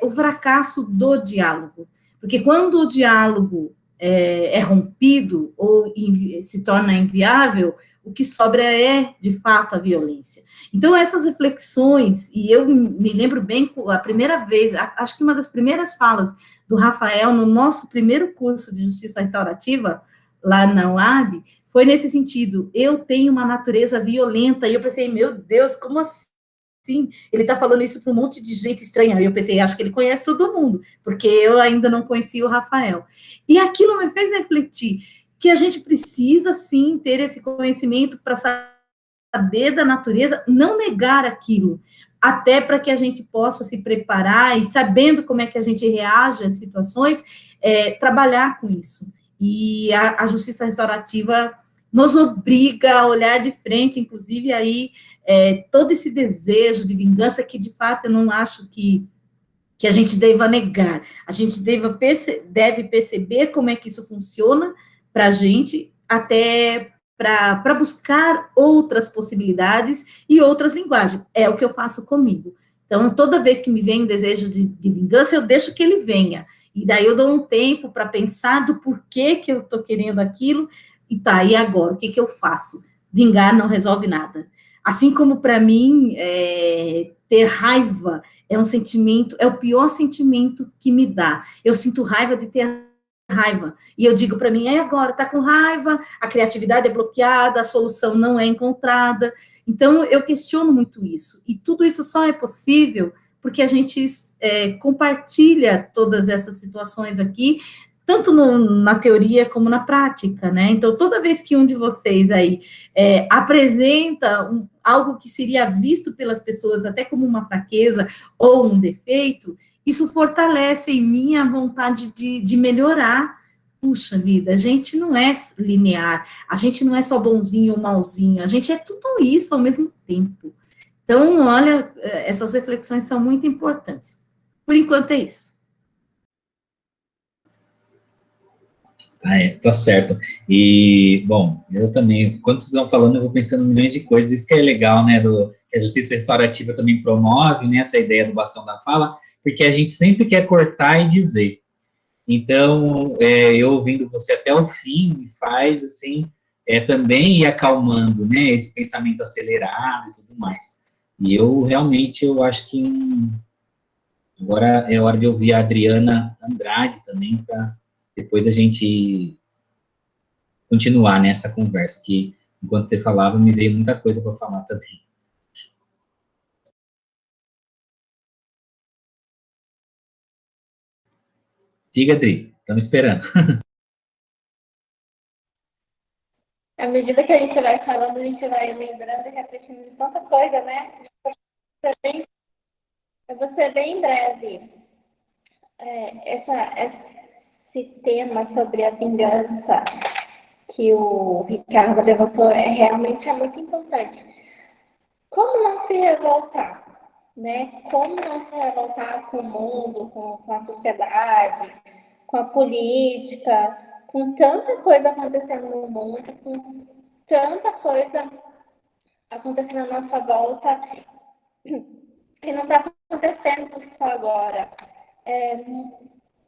o fracasso do diálogo, porque quando o diálogo é rompido ou se torna inviável, o que sobra é, de fato, a violência. Então, essas reflexões, e eu me lembro bem, a primeira vez, acho que uma das primeiras falas do Rafael no nosso primeiro curso de Justiça Restaurativa, lá na UAB, foi nesse sentido, eu tenho uma natureza violenta, e eu pensei, meu Deus, como assim? Ele está falando isso para um monte de gente estranha, e eu pensei, acho que ele conhece todo mundo, porque eu ainda não conhecia o Rafael. E aquilo me fez refletir, que a gente precisa, sim, ter esse conhecimento para saber da natureza, não negar aquilo, até para que a gente possa se preparar e, sabendo como é que a gente reage às situações, trabalhar com isso. E a justiça restaurativa nos obriga a olhar de frente, inclusive aí, todo esse desejo de vingança, que de fato eu não acho que a gente deva negar, a gente deve perceber como é que isso funciona para a gente, até para buscar outras possibilidades e outras linguagens. É o que eu faço comigo. Então, toda vez que me vem um desejo de vingança, eu deixo que ele venha. E daí eu dou um tempo para pensar do porquê que eu estou querendo aquilo, e tá, e agora? O que eu faço? Vingar não resolve nada. Assim como, para mim, ter raiva é um sentimento, é o pior sentimento que me dá. Eu sinto raiva de ter raiva. E eu digo para mim, agora, tá com raiva, a criatividade é bloqueada, a solução não é encontrada. Então, eu questiono muito isso. E tudo isso só é possível porque a gente compartilha todas essas situações aqui, tanto na teoria como na prática, né? Então, toda vez que um de vocês aí apresenta algo que seria visto pelas pessoas até como uma fraqueza ou um defeito, isso fortalece em mim a vontade de melhorar. Puxa vida, a gente não é linear, a gente não é só bonzinho ou malzinho, a gente é tudo isso ao mesmo tempo. Então, olha, essas reflexões são muito importantes. Por enquanto é isso. Tá certo. E, bom, eu também, quando vocês vão falando, eu vou pensando em milhões de coisas, isso que é legal, né, que a justiça restaurativa também promove, né, essa ideia do bastão da fala, porque a gente sempre quer cortar e dizer. Então, eu ouvindo você até o fim, me faz, assim, também ir acalmando, né, esse pensamento acelerado e tudo mais. E eu, realmente, eu acho que agora é hora de ouvir a Adriana Andrade também, para depois a gente continuar nessa conversa, que enquanto você falava, me veio muita coisa para falar também. Diga, Adri, estamos esperando. À medida que a gente vai falando, a gente vai lembrando e refletindo de tanta coisa, né? Eu vou ser bem breve. Esse tema sobre a vingança que o Ricardo levantou realmente é muito importante. Como não se revoltar, né? Como não se revoltar com o mundo, com a sociedade, com a política, com tanta coisa acontecendo no mundo, com tanta coisa acontecendo à nossa volta, que não está acontecendo só agora.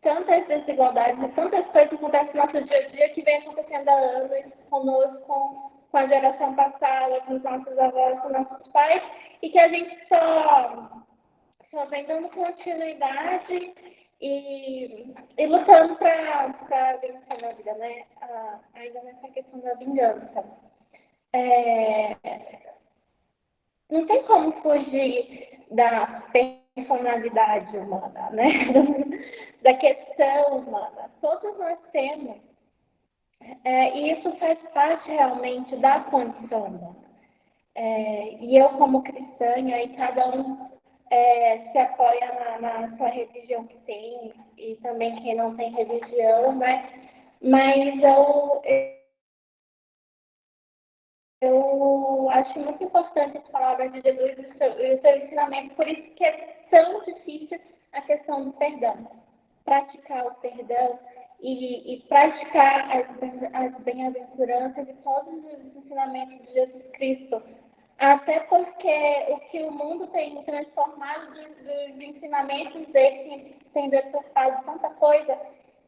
Tantas desigualdades, tantas coisas que acontecem no nosso dia a dia que vem acontecendo há anos conosco, com a geração passada, com os nossos avós, com os nossos pais, e que a gente só vem dando continuidade e lutando para vencer na vida, né? Ainda nessa questão da vingança. Não tem como fugir da personalidade humana, né? Da questão humana. Todos nós temos. E isso faz parte realmente da condição humana. E eu, como cristã, e cada um se apoia na sua religião que tem, e também quem não tem religião, né? Mas eu acho muito importante as palavras de Jesus e o seu ensinamento, por isso que é tão difícil a questão do perdão. Praticar o perdão e praticar as bem-aventuranças e todos os ensinamentos de Jesus Cristo. Até porque o que o mundo tem transformado dos ensinamentos dele tem deturpado tanta coisa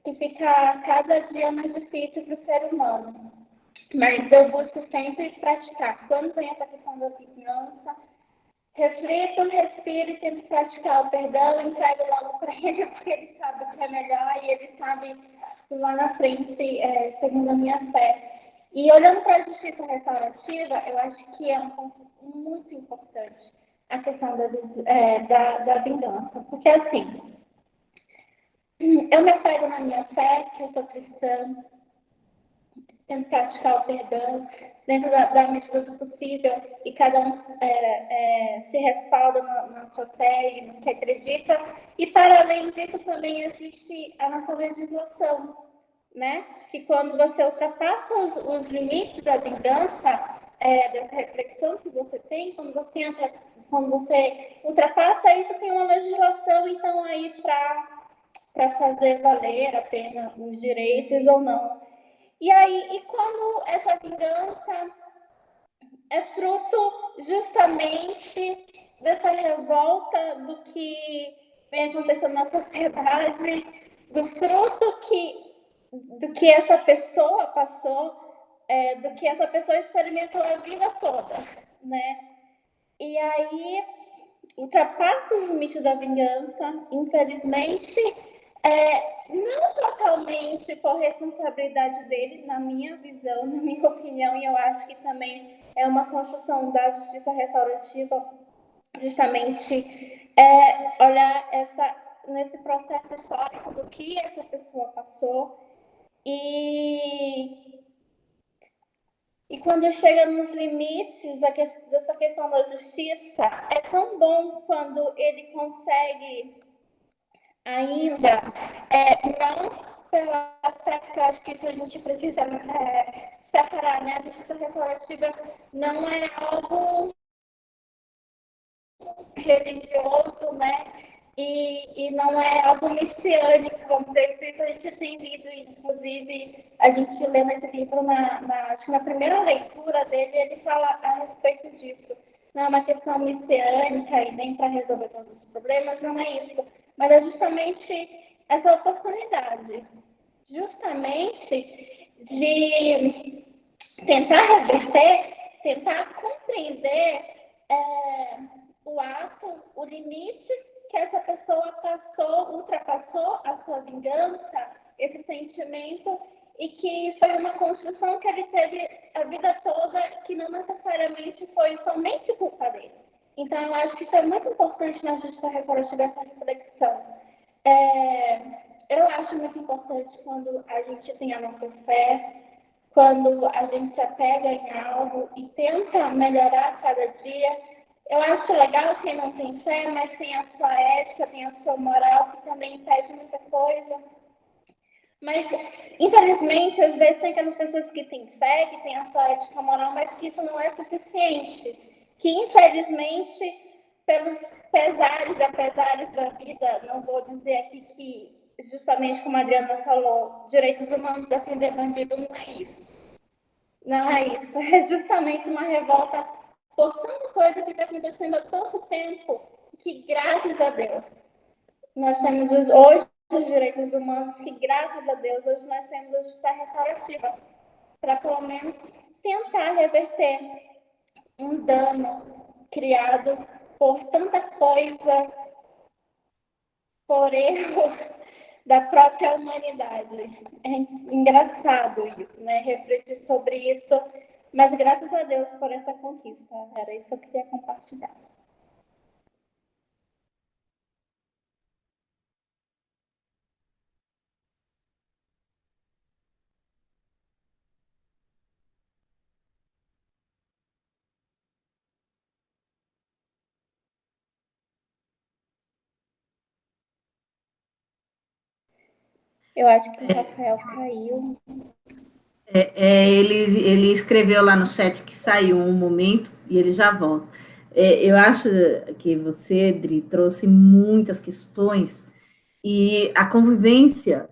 que fica cada dia mais difícil para o ser humano. Mas eu busco sempre praticar. Quando tem essa questão da vingança, reflito, respiro e tento praticar o perdão, entrego logo para ele, porque ele sabe o que é melhor e ele sabe lá na frente, segundo a minha fé. E olhando para a justiça restaurativa, eu acho que é um ponto muito importante a questão da vingança. Porque, assim, eu me apego na minha fé, que eu sou cristã, tento praticar o perdão dentro da medida do possível e cada um se respalda na sua fé e no que acredita. E, para além disso, também existe a nossa legislação, né? Que quando você ultrapassa os limites da vingança, dessa reflexão que você tem, quando você ultrapassa isso, tem uma legislação, então, aí para fazer valer a pena os direitos ou não. E quando essa vingança é fruto justamente dessa revolta do que vem acontecendo na sociedade, do fruto do que essa pessoa passou, do que essa pessoa experimentou a vida toda, né? E aí ultrapassa os limites da vingança, infelizmente, não totalmente por responsabilidade dele, na minha visão, na minha opinião, e eu acho que também é uma construção da justiça restaurativa, justamente olhar nesse processo histórico do que essa pessoa passou e quando chega nos limites dessa questão da justiça, é tão bom quando ele consegue ainda, não pela fé, que eu acho que isso a gente precisa separar, né? A justiça restaurativa não é algo religioso, né? E não é algo messiânico, vamos dizer, isso a gente tem lido, inclusive a gente lê nesse livro, acho que na primeira leitura dele, ele fala a respeito disso. Não é uma questão messiânica e nem para resolver todos os problemas, não é isso. Mas é justamente essa oportunidade, justamente de tentar reverter, tentar compreender o ato, o limite que essa pessoa ultrapassou a sua vingança, esse sentimento, e que foi uma construção que ele teve a vida toda, que não necessariamente foi somente culpa dele. Então, eu acho que isso é muito importante na justiça restaurativa, essa reflexão. Eu acho muito importante quando a gente tem a nossa fé, quando a gente se apega em algo e tenta melhorar cada dia. Eu acho legal quem não tem fé, mas tem a sua ética, tem a sua moral, que também impede muita coisa. Mas, infelizmente, às vezes tem aquelas pessoas que têm fé, que têm a sua ética moral, mas que isso não é suficiente. Que, infelizmente, pelos pesares e apesares da vida, não vou dizer aqui que, justamente como a Adriana falou, direitos humanos, defender bandido não é isso. Não é isso. É justamente uma revolta por tanta coisa que está acontecendo há tanto tempo, que, graças a Deus, nós temos hoje os direitos humanos, que, graças a Deus, hoje nós temos a justiça restaurativa, para, pelo menos, tentar reverter um dano criado por tanta coisa, por erro da própria humanidade. É engraçado isso, né? Refletir sobre isso, mas graças a Deus por essa conquista. Era isso que eu queria compartilhar. Eu acho que o Rafael caiu. Ele escreveu lá no chat que saiu um momento e ele já volta. Eu acho que você, Dri, trouxe muitas questões e a convivência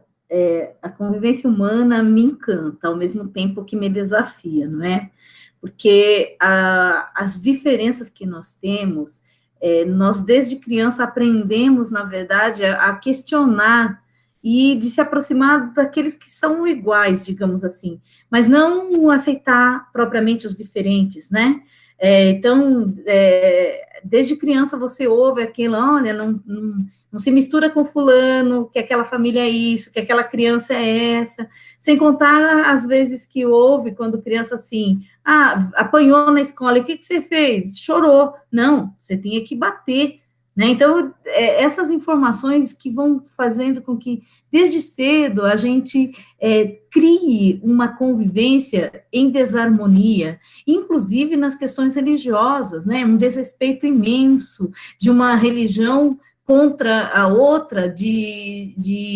humana me encanta, ao mesmo tempo que me desafia, não é? Porque as diferenças que nós temos, nós desde criança aprendemos, na verdade, a questionar e de se aproximar daqueles que são iguais, digamos assim, mas não aceitar propriamente os diferentes, né? Então, desde criança você ouve aquilo, olha, não se mistura com fulano, que aquela família é isso, que aquela criança é essa, sem contar as vezes que houve, quando criança assim, apanhou na escola, e o que você fez? Chorou. Não, você tinha que bater, né? Então, essas informações que vão fazendo com que, desde cedo, a gente crie uma convivência em desarmonia, inclusive nas questões religiosas, né? Um desrespeito imenso de uma religião contra a outra, e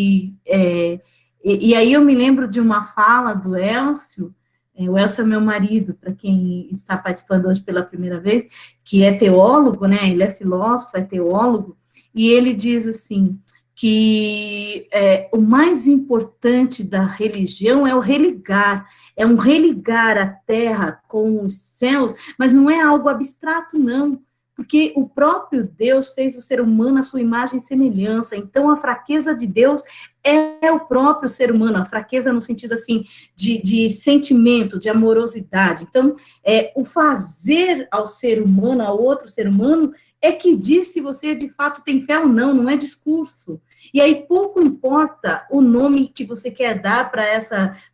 aí eu me lembro de uma fala do Elcio. O Elcio é meu marido, para quem está participando hoje pela primeira vez, que é teólogo, né? Ele é filósofo, é teólogo, e ele diz assim, que o mais importante da religião é o religar, é um religar a terra com os céus, mas não é algo abstrato, não, porque o próprio Deus fez o ser humano à sua imagem e semelhança, então a fraqueza de Deus é o próprio ser humano, a fraqueza no sentido, assim, de sentimento, de amorosidade. Então, o fazer ao ser humano, ao outro ser humano, é que diz se você, de fato, tem fé ou não, não é discurso. E aí, pouco importa o nome que você quer dar para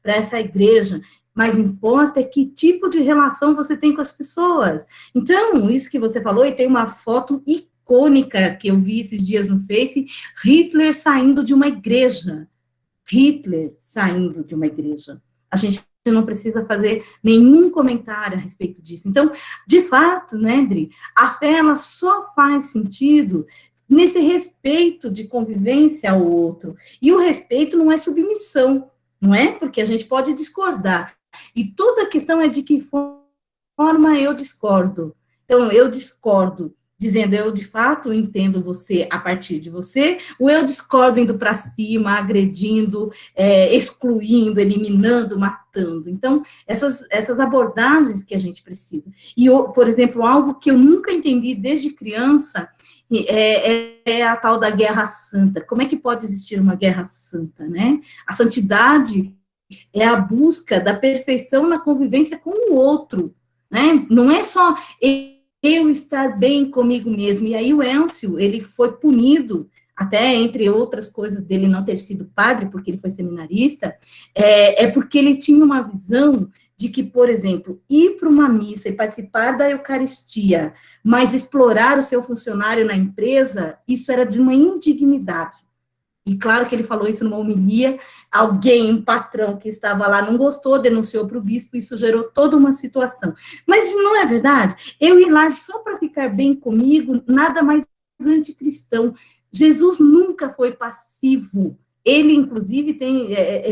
essa igreja, mas importa que tipo de relação você tem com as pessoas. Então, isso que você falou, e tem uma foto icônica que eu vi esses dias no Face, Hitler saindo de uma igreja. Hitler saindo de uma igreja. A gente não precisa fazer nenhum comentário a respeito disso. Então, de fato, né, Dri, a fé, ela só faz sentido nesse respeito de convivência ao outro. E o respeito não é submissão, não é? Porque a gente pode discordar. E toda a questão é de que forma eu discordo. Então, eu discordo dizendo, eu de fato entendo você a partir de você, ou eu discordo indo para cima, agredindo, excluindo, eliminando, matando. Então, essas abordagens que a gente precisa. E, por exemplo, algo que eu nunca entendi desde criança é a tal da guerra santa. Como é que pode existir uma guerra santa, né? A santidade é a busca da perfeição na convivência com o outro, né? Não é só eu estar bem comigo mesmo. E aí o Elcio, ele foi punido, até entre outras coisas dele não ter sido padre, porque ele foi seminarista, porque ele tinha uma visão de que, por exemplo, ir para uma missa e participar da Eucaristia, mas explorar o seu funcionário na empresa, isso era de uma indignidade. e claro que ele falou isso numa homilia, alguém, um patrão que estava lá não gostou, denunciou para o bispo, isso gerou toda uma situação. Mas não é verdade? Eu ir lá só para ficar bem comigo, nada mais anticristão. Jesus nunca foi passivo. Ele, inclusive,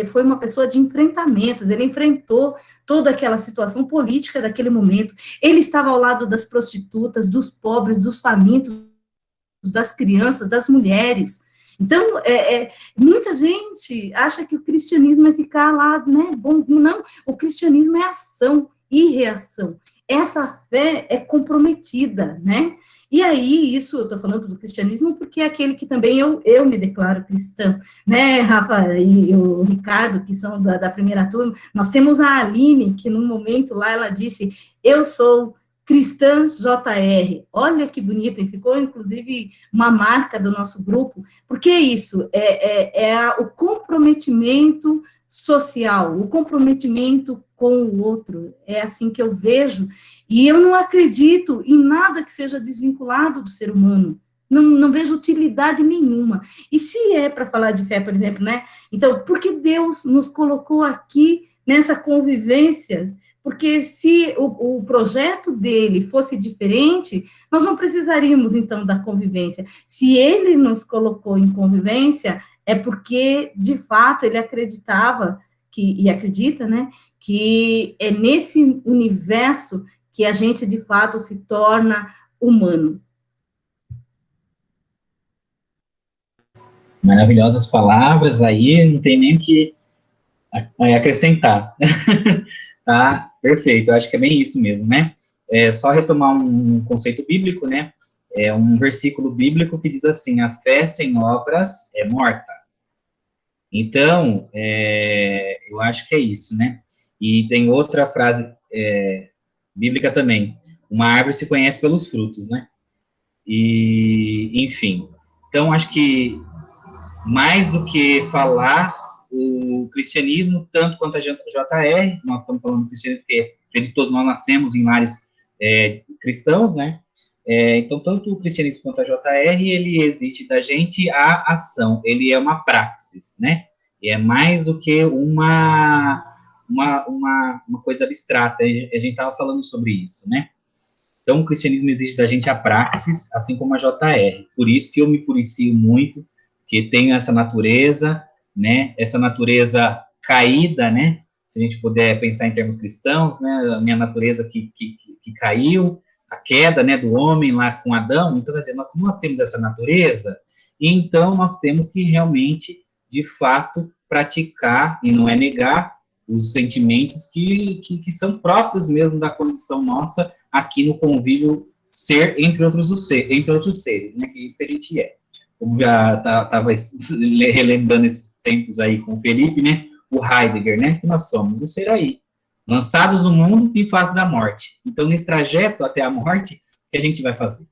foi uma pessoa de enfrentamentos, ele enfrentou toda aquela situação política daquele momento, ele estava ao lado das prostitutas, dos pobres, dos famintos, das crianças, das mulheres. Então, muita gente acha que o cristianismo é ficar lá, né, bonzinho. Não, o cristianismo é ação e reação. Essa fé é comprometida, né? E aí, isso, eu estou falando do cristianismo porque é aquele que também eu me declaro cristã, né, Rafa e o Ricardo, que são da primeira turma, nós temos a Aline, que num momento lá, ela disse, eu sou cristã JR, olha que bonito, e ficou, inclusive, uma marca do nosso grupo, porque é isso, o comprometimento social, o comprometimento com o outro, é assim que eu vejo, e eu não acredito em nada que seja desvinculado do ser humano, não vejo utilidade nenhuma, e se é para falar de fé, por exemplo, né, então, por que Deus nos colocou aqui nessa convivência? Porque se o projeto dele fosse diferente, nós não precisaríamos, então, da convivência. Se ele nos colocou em convivência, é porque, de fato, ele acreditava, e acredita, né, que é nesse universo que a gente, de fato, se torna humano. Maravilhosas palavras aí, não tem nem o que acrescentar. Tá, perfeito, eu acho que é bem isso mesmo, né? É só retomar um conceito bíblico, né? É um versículo bíblico que diz assim, a fé sem obras é morta. Então, eu acho que é isso, né? E tem outra frase bíblica também, uma árvore se conhece pelos frutos, né? E, enfim, então acho que mais do que falar o cristianismo, tanto quanto a JR, nós estamos falando do cristianismo porque acredito que todos nós nascemos em lares cristãos, né? Então, tanto o cristianismo quanto a JR, ele exige da gente a ação, ele é uma praxis, né? E é mais do que uma coisa abstrata, a gente estava falando sobre isso, né? Então, o cristianismo exige da gente a praxis, assim como a JR. Por isso que eu me policio muito, que tenho essa natureza, né? Essa natureza caída, né? Se a gente puder pensar em termos cristãos, né? A minha natureza que caiu, a queda, né, do homem lá com Adão. Então, quer dizer, como nós temos essa natureza, então nós temos que realmente, de fato, praticar, e não é negar, os sentimentos que são próprios mesmo da condição nossa aqui no convívio ser entre outros seres, né, que é isso que a gente é. Como já estava relembrando esses tempos aí com o Felipe, né, o Heidegger, né, que nós somos um ser aí, lançados no mundo em face da morte. Então, nesse trajeto até a morte, o que a gente vai fazer?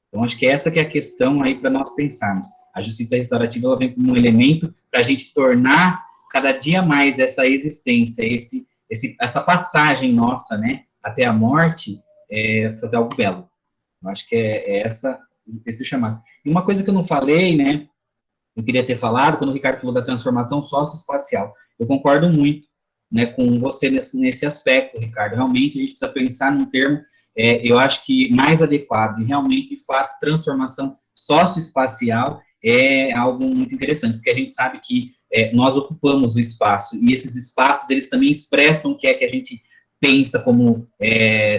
Então, acho que essa que é a questão aí para nós pensarmos. A justiça restaurativa, ela vem como um elemento para a gente tornar cada dia mais essa existência, essa passagem nossa, né, até a morte, fazer algo belo. Eu acho que esse chamado. E uma coisa que eu não falei, né, eu queria ter falado, quando o Ricardo falou da transformação socioespacial, eu concordo muito, né, com você nesse aspecto, Ricardo. Realmente, a gente precisa pensar num termo, eu acho que mais adequado, e realmente, de fato, transformação socioespacial é algo muito interessante, porque a gente sabe que nós ocupamos o espaço, e esses espaços, eles também expressam o que é que a gente pensa como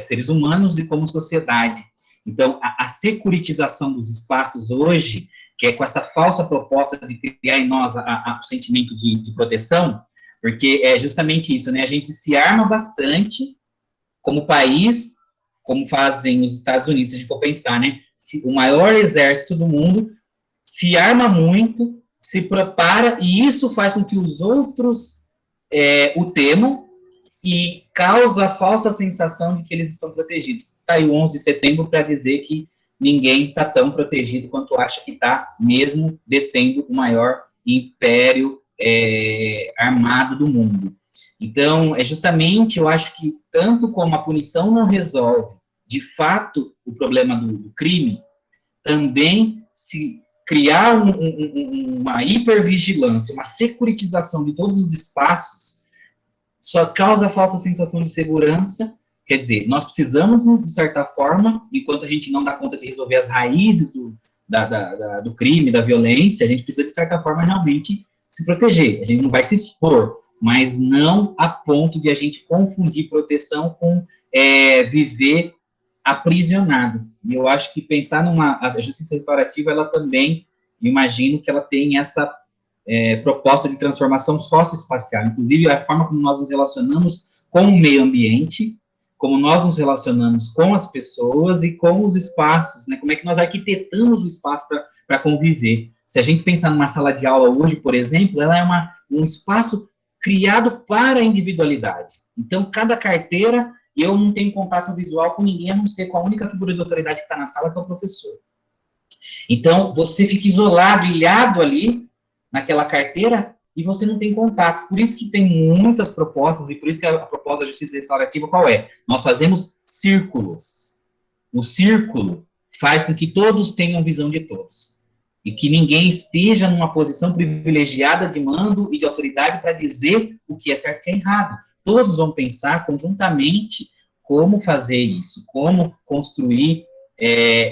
seres humanos e como sociedade. Então, a securitização dos espaços hoje, que é com essa falsa proposta de criar em nós o sentimento de proteção, porque é justamente isso, né? A gente se arma bastante como país, como fazem os Estados Unidos, se a gente for pensar, né? O maior exército do mundo se arma muito, se prepara, e isso faz com que os outros o temam e causa a falsa sensação de que eles estão protegidos. Está aí o 11 de setembro para dizer que ninguém está tão protegido quanto acha que está, mesmo detendo o maior império armado do mundo. Então, justamente, eu acho que tanto como a punição não resolve, de fato, o problema do crime, também se criar uma hipervigilância, uma securitização de todos os espaços, só causa falsa sensação de segurança. Quer dizer, nós precisamos, de certa forma, enquanto a gente não dá conta de resolver as raízes do crime, da violência, a gente precisa, de certa forma, realmente se proteger. A gente não vai se expor, mas não a ponto de a gente confundir proteção com viver aprisionado. E eu acho que pensar a justiça restaurativa, ela também, imagino que ela tem essa proposta de transformação socioespacial, inclusive a forma como nós nos relacionamos com o meio ambiente, como nós nos relacionamos com as pessoas e com os espaços, né? Como é que nós arquitetamos o espaço para conviver. Se a gente pensar numa sala de aula hoje, por exemplo, ela é um espaço criado para a individualidade. Então, cada carteira, eu não tenho contato visual com ninguém, a não ser com a única figura de autoridade que está na sala, que é o professor. Então, você fica isolado, ilhado ali, naquela carteira, e você não tem contato. Por isso que tem muitas propostas, e por isso que a proposta da justiça restaurativa, qual é? Nós fazemos círculos. O círculo faz com que todos tenham visão de todos. E que ninguém esteja numa posição privilegiada de mando e de autoridade para dizer o que é certo e o que é errado. Todos vão pensar conjuntamente como fazer isso, como construir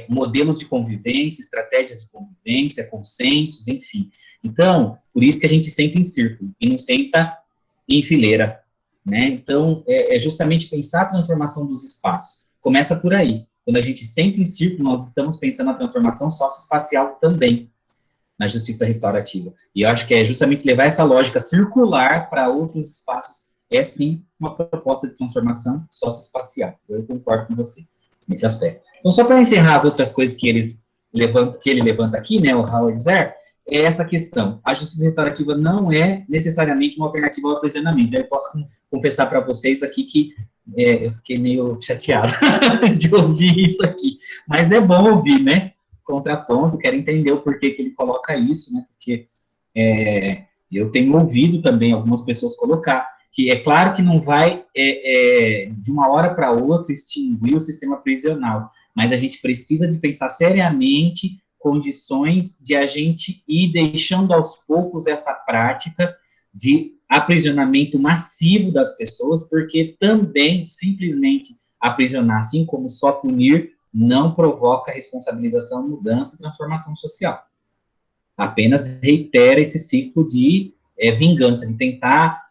modelos de convivência, estratégias de convivência, consensos, enfim. Então, por isso que a gente senta em círculo e não senta em fileira, né? Então, é justamente pensar a transformação dos espaços. Começa por aí. Quando a gente senta em círculo, nós estamos pensando na transformação socioespacial também, na justiça restaurativa. E eu acho que é justamente levar essa lógica circular para outros espaços, sim, uma proposta de transformação socioespacial. Eu concordo com você nesse aspecto. Então, só para encerrar as outras coisas que ele levanta aqui, né, o Howard Zer, é essa questão. A justiça restaurativa não é necessariamente uma alternativa ao aprisionamento. Eu posso confessar para vocês aqui que eu fiquei meio chateado de ouvir isso aqui. Mas é bom ouvir, né? Contraponto, quero entender o porquê que ele coloca isso, né? Porque eu tenho ouvido também algumas pessoas colocar que é claro que não vai, de uma hora para outra, extinguir o sistema prisional, mas a gente precisa de pensar seriamente condições de a gente ir deixando aos poucos essa prática de aprisionamento massivo das pessoas, porque também, simplesmente, aprisionar, assim como só punir, não provoca responsabilização, mudança e transformação social. Apenas reitera esse ciclo de vingança, de tentar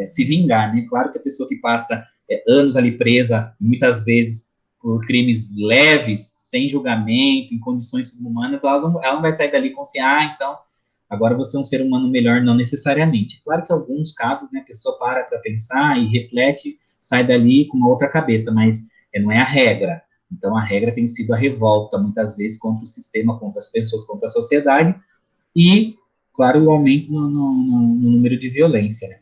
se vingar, né? Claro que a pessoa que passa anos ali presa, muitas vezes por crimes leves, sem julgamento, em condições subhumanas, ela não vai sair dali com assim, então, agora você é um ser humano melhor, não necessariamente. Claro que em alguns casos, né, a pessoa para pensar e reflete, sai dali com uma outra cabeça, mas não é a regra. Então, a regra tem sido a revolta, muitas vezes, contra o sistema, contra as pessoas, contra a sociedade, e, claro, o aumento no número de violência, né?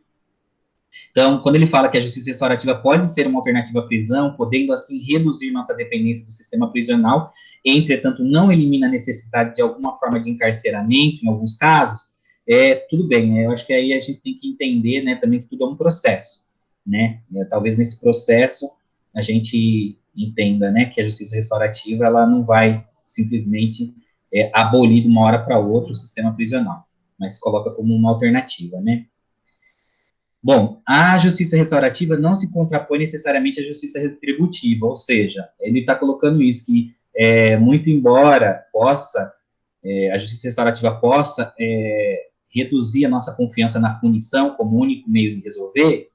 Então, quando ele fala que a justiça restaurativa pode ser uma alternativa à prisão, podendo, assim, reduzir nossa dependência do sistema prisional, entretanto, não elimina a necessidade de alguma forma de encarceramento, em alguns casos, tudo bem, né? Eu acho que aí a gente tem que entender, né, também que tudo é um processo, né? Talvez nesse processo a gente entenda, né, que a justiça restaurativa, ela não vai simplesmente abolir de uma hora para outra o sistema prisional, mas se coloca como uma alternativa, né? Bom, a justiça restaurativa não se contrapõe necessariamente à justiça retributiva, ou seja, ele está colocando isso, que muito embora a justiça restaurativa possa reduzir a nossa confiança na punição como único meio de resolver,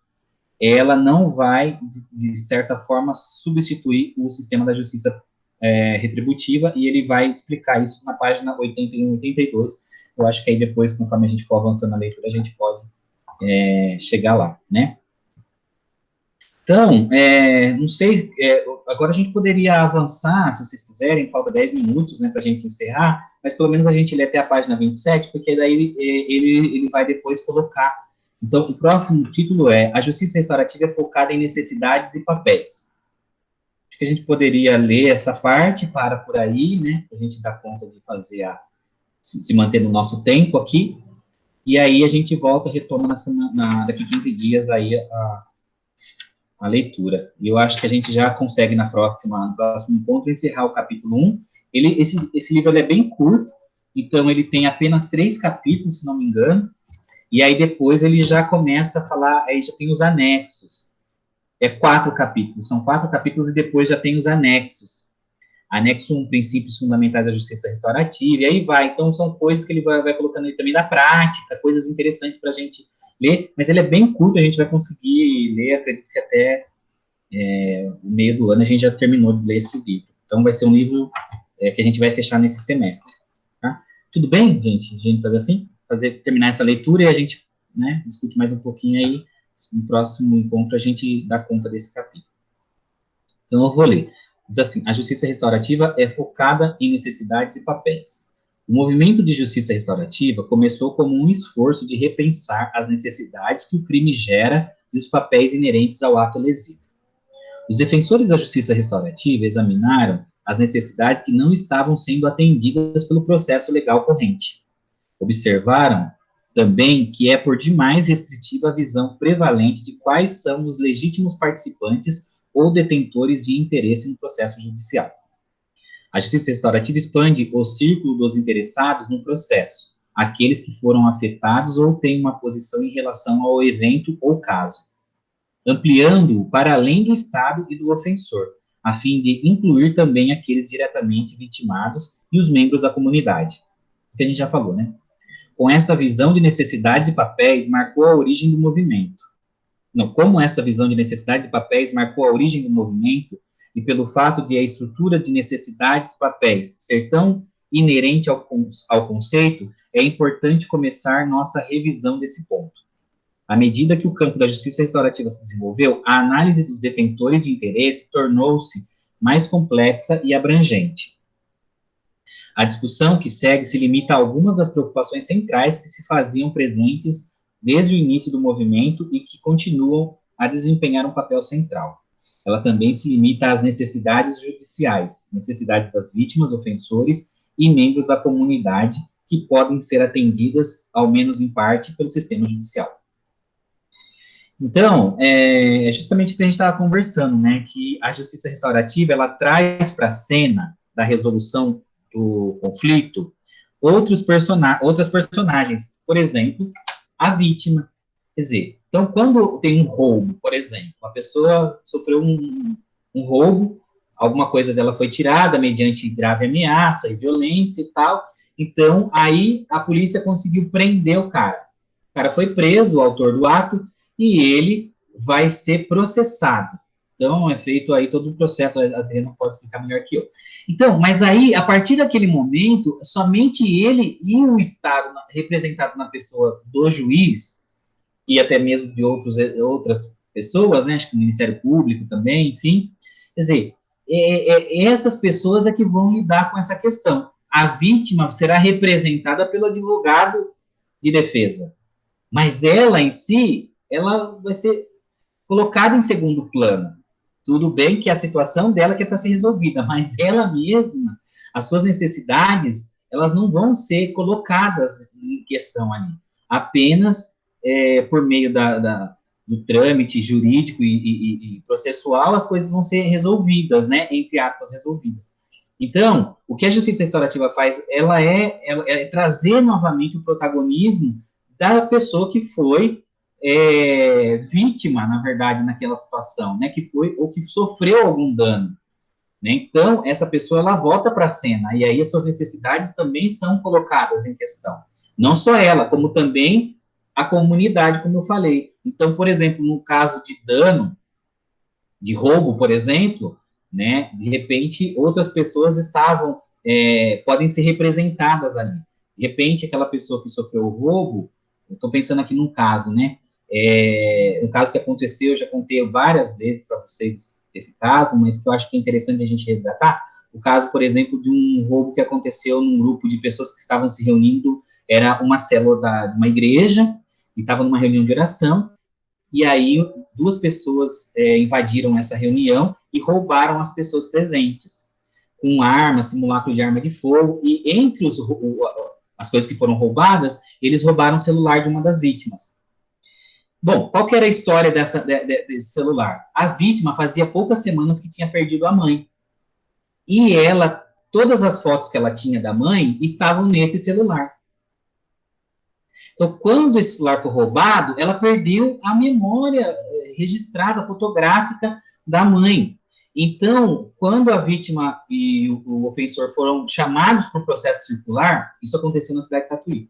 ela não vai, de certa forma, substituir o sistema da justiça retributiva, e ele vai explicar isso na página 81 e 82. Eu acho que aí depois, conforme a gente for avançando na leitura, a gente pode chegar lá, né? Então, não sei, agora a gente poderia avançar, se vocês quiserem, falta 10 minutos, né, para a gente encerrar, mas pelo menos a gente lê até a página 27, porque daí ele vai depois colocar. Então, o próximo título é A Justiça Restaurativa é focada em necessidades e papéis. Acho que a gente poderia ler essa parte, para por aí, né, para a gente dar conta de fazer se manter no nosso tempo aqui, e aí a gente volta, retoma daqui 15 dias aí a leitura. E eu acho que a gente já consegue no próximo encontro encerrar o capítulo 1. Esse livro é bem curto, então ele tem apenas 3 capítulos, se não me engano, e aí depois ele já começa a falar, aí já tem os anexos. 4 capítulos, são 4 capítulos e depois já tem os anexos. Anexo 1, princípios fundamentais da justiça restaurativa, e aí vai. Então, são coisas que ele vai colocando aí também da prática, coisas interessantes para a gente ler, mas ele é bem curto, a gente vai conseguir ler, acredito que até o meio do ano a gente já terminou de ler esse livro. Então, vai ser um livro que a gente vai fechar nesse semestre. Tá? Tudo bem, gente? A gente fazer assim? Terminar essa leitura e a gente, né, discute mais um pouquinho aí. No próximo encontro a gente dá conta desse capítulo. Então, eu vou ler. Diz assim: a justiça restaurativa é focada em necessidades e papéis. O movimento de justiça restaurativa começou como um esforço de repensar as necessidades que o crime gera e os papéis inerentes ao ato lesivo. Os defensores da justiça restaurativa examinaram as necessidades que não estavam sendo atendidas pelo processo legal corrente. Observaram também que é por demais restritiva a visão prevalente de quais são os legítimos participantes ou detentores de interesse no processo judicial. A justiça restaurativa expande o círculo dos interessados no processo, aqueles que foram afetados ou têm uma posição em relação ao evento ou caso, ampliando-o para além do Estado e do ofensor, a fim de incluir também aqueles diretamente vitimados e os membros da comunidade. O que a gente já falou, né? Com essa visão de necessidades e papéis, marcou a origem do movimento. Como essa visão de necessidades e papéis marcou a origem do movimento, e pelo fato de a estrutura de necessidades e papéis ser tão inerente ao conceito, é importante começar nossa revisão desse ponto. À medida que o campo da justiça restaurativa se desenvolveu, a análise dos detentores de interesse tornou-se mais complexa e abrangente. A discussão que segue se limita a algumas das preocupações centrais que se faziam presentes desde o início do movimento e que continuam a desempenhar um papel central. Ela também se limita às necessidades judiciais, necessidades das vítimas, ofensores e membros da comunidade que podem ser atendidas, ao menos em parte, pelo sistema judicial. Então, é justamente isso que a gente estava conversando, né, que a justiça restaurativa, ela traz para a cena da resolução do conflito outras personagens, por exemplo, a vítima. Quer dizer, então, quando tem um roubo, por exemplo, a pessoa sofreu um roubo, alguma coisa dela foi tirada mediante grave ameaça e violência e tal, então, aí a polícia conseguiu prender o cara. O cara foi preso, o autor do ato, e ele vai ser processado. Então, é feito aí todo o processo, a Adriana pode explicar melhor que eu. Então, mas aí, a partir daquele momento, somente ele e o Estado, representado na pessoa do juiz, e até mesmo de outras pessoas, né, acho que o Ministério Público também, enfim, quer dizer, essas pessoas é que vão lidar com essa questão. A vítima será representada pelo advogado de defesa, mas ela em si, ela vai ser colocada em segundo plano. Tudo bem que a situação dela que é para ser resolvida, mas ela mesma, as suas necessidades, elas não vão ser colocadas em questão ali. Apenas por meio do trâmite jurídico e processual, as coisas vão ser resolvidas, né? Entre aspas, resolvidas. Então, o que a justiça restaurativa faz, ela é trazer novamente o protagonismo da pessoa que foi vítima, na verdade, naquela situação, né, que foi ou que sofreu algum dano, né? Então, essa pessoa, ela volta para a cena, e aí as suas necessidades também são colocadas em questão. Não só ela, como também a comunidade, como eu falei. Então, por exemplo, no caso de dano, de roubo, por exemplo, né, de repente, outras pessoas podem ser representadas ali. De repente, aquela pessoa que sofreu o roubo, eu estou pensando aqui num caso, né, um caso que aconteceu, eu já contei várias vezes para vocês esse caso, mas que eu acho que é interessante a gente resgatar, o caso, por exemplo, de um roubo que aconteceu num grupo de pessoas que estavam se reunindo, era uma célula de uma igreja, e estava numa reunião de oração, e aí 2 pessoas invadiram essa reunião e roubaram as pessoas presentes, com arma, simulacro de arma de fogo, e entre as coisas que foram roubadas, eles roubaram o celular de uma das vítimas. Bom, qual que era a história desse celular? A vítima fazia poucas semanas que tinha perdido a mãe. E ela todas as fotos que ela tinha da mãe estavam nesse celular. Então, quando esse celular foi roubado, ela perdeu a memória registrada, fotográfica da mãe. Então, quando a vítima e o ofensor foram chamados para o processo circular, isso aconteceu na cidade de Tatuí,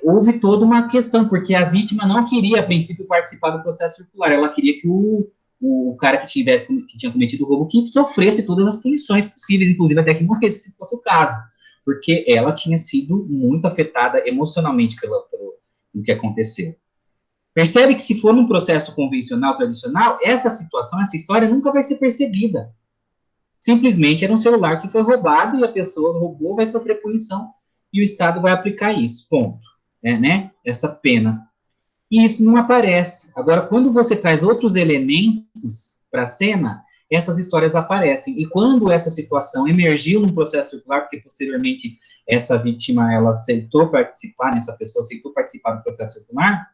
houve toda uma questão, porque a vítima não queria, a princípio, participar do processo circular, ela queria que o cara que tinha cometido o roubo, que sofresse todas as punições possíveis, inclusive até que morresse, se fosse o caso, porque ela tinha sido muito afetada emocionalmente pelo que aconteceu. Percebe que se for num processo convencional, tradicional, essa situação, essa história nunca vai ser percebida. Simplesmente era um celular que foi roubado e a pessoa roubou, vai sofrer punição e o Estado vai aplicar isso, ponto. Né? Essa pena. E isso não aparece. Agora, quando você traz outros elementos para a cena, essas histórias aparecem. E quando essa situação emergiu num processo circular, porque posteriormente essa vítima, ela aceitou participar, essa pessoa aceitou participar do processo circular,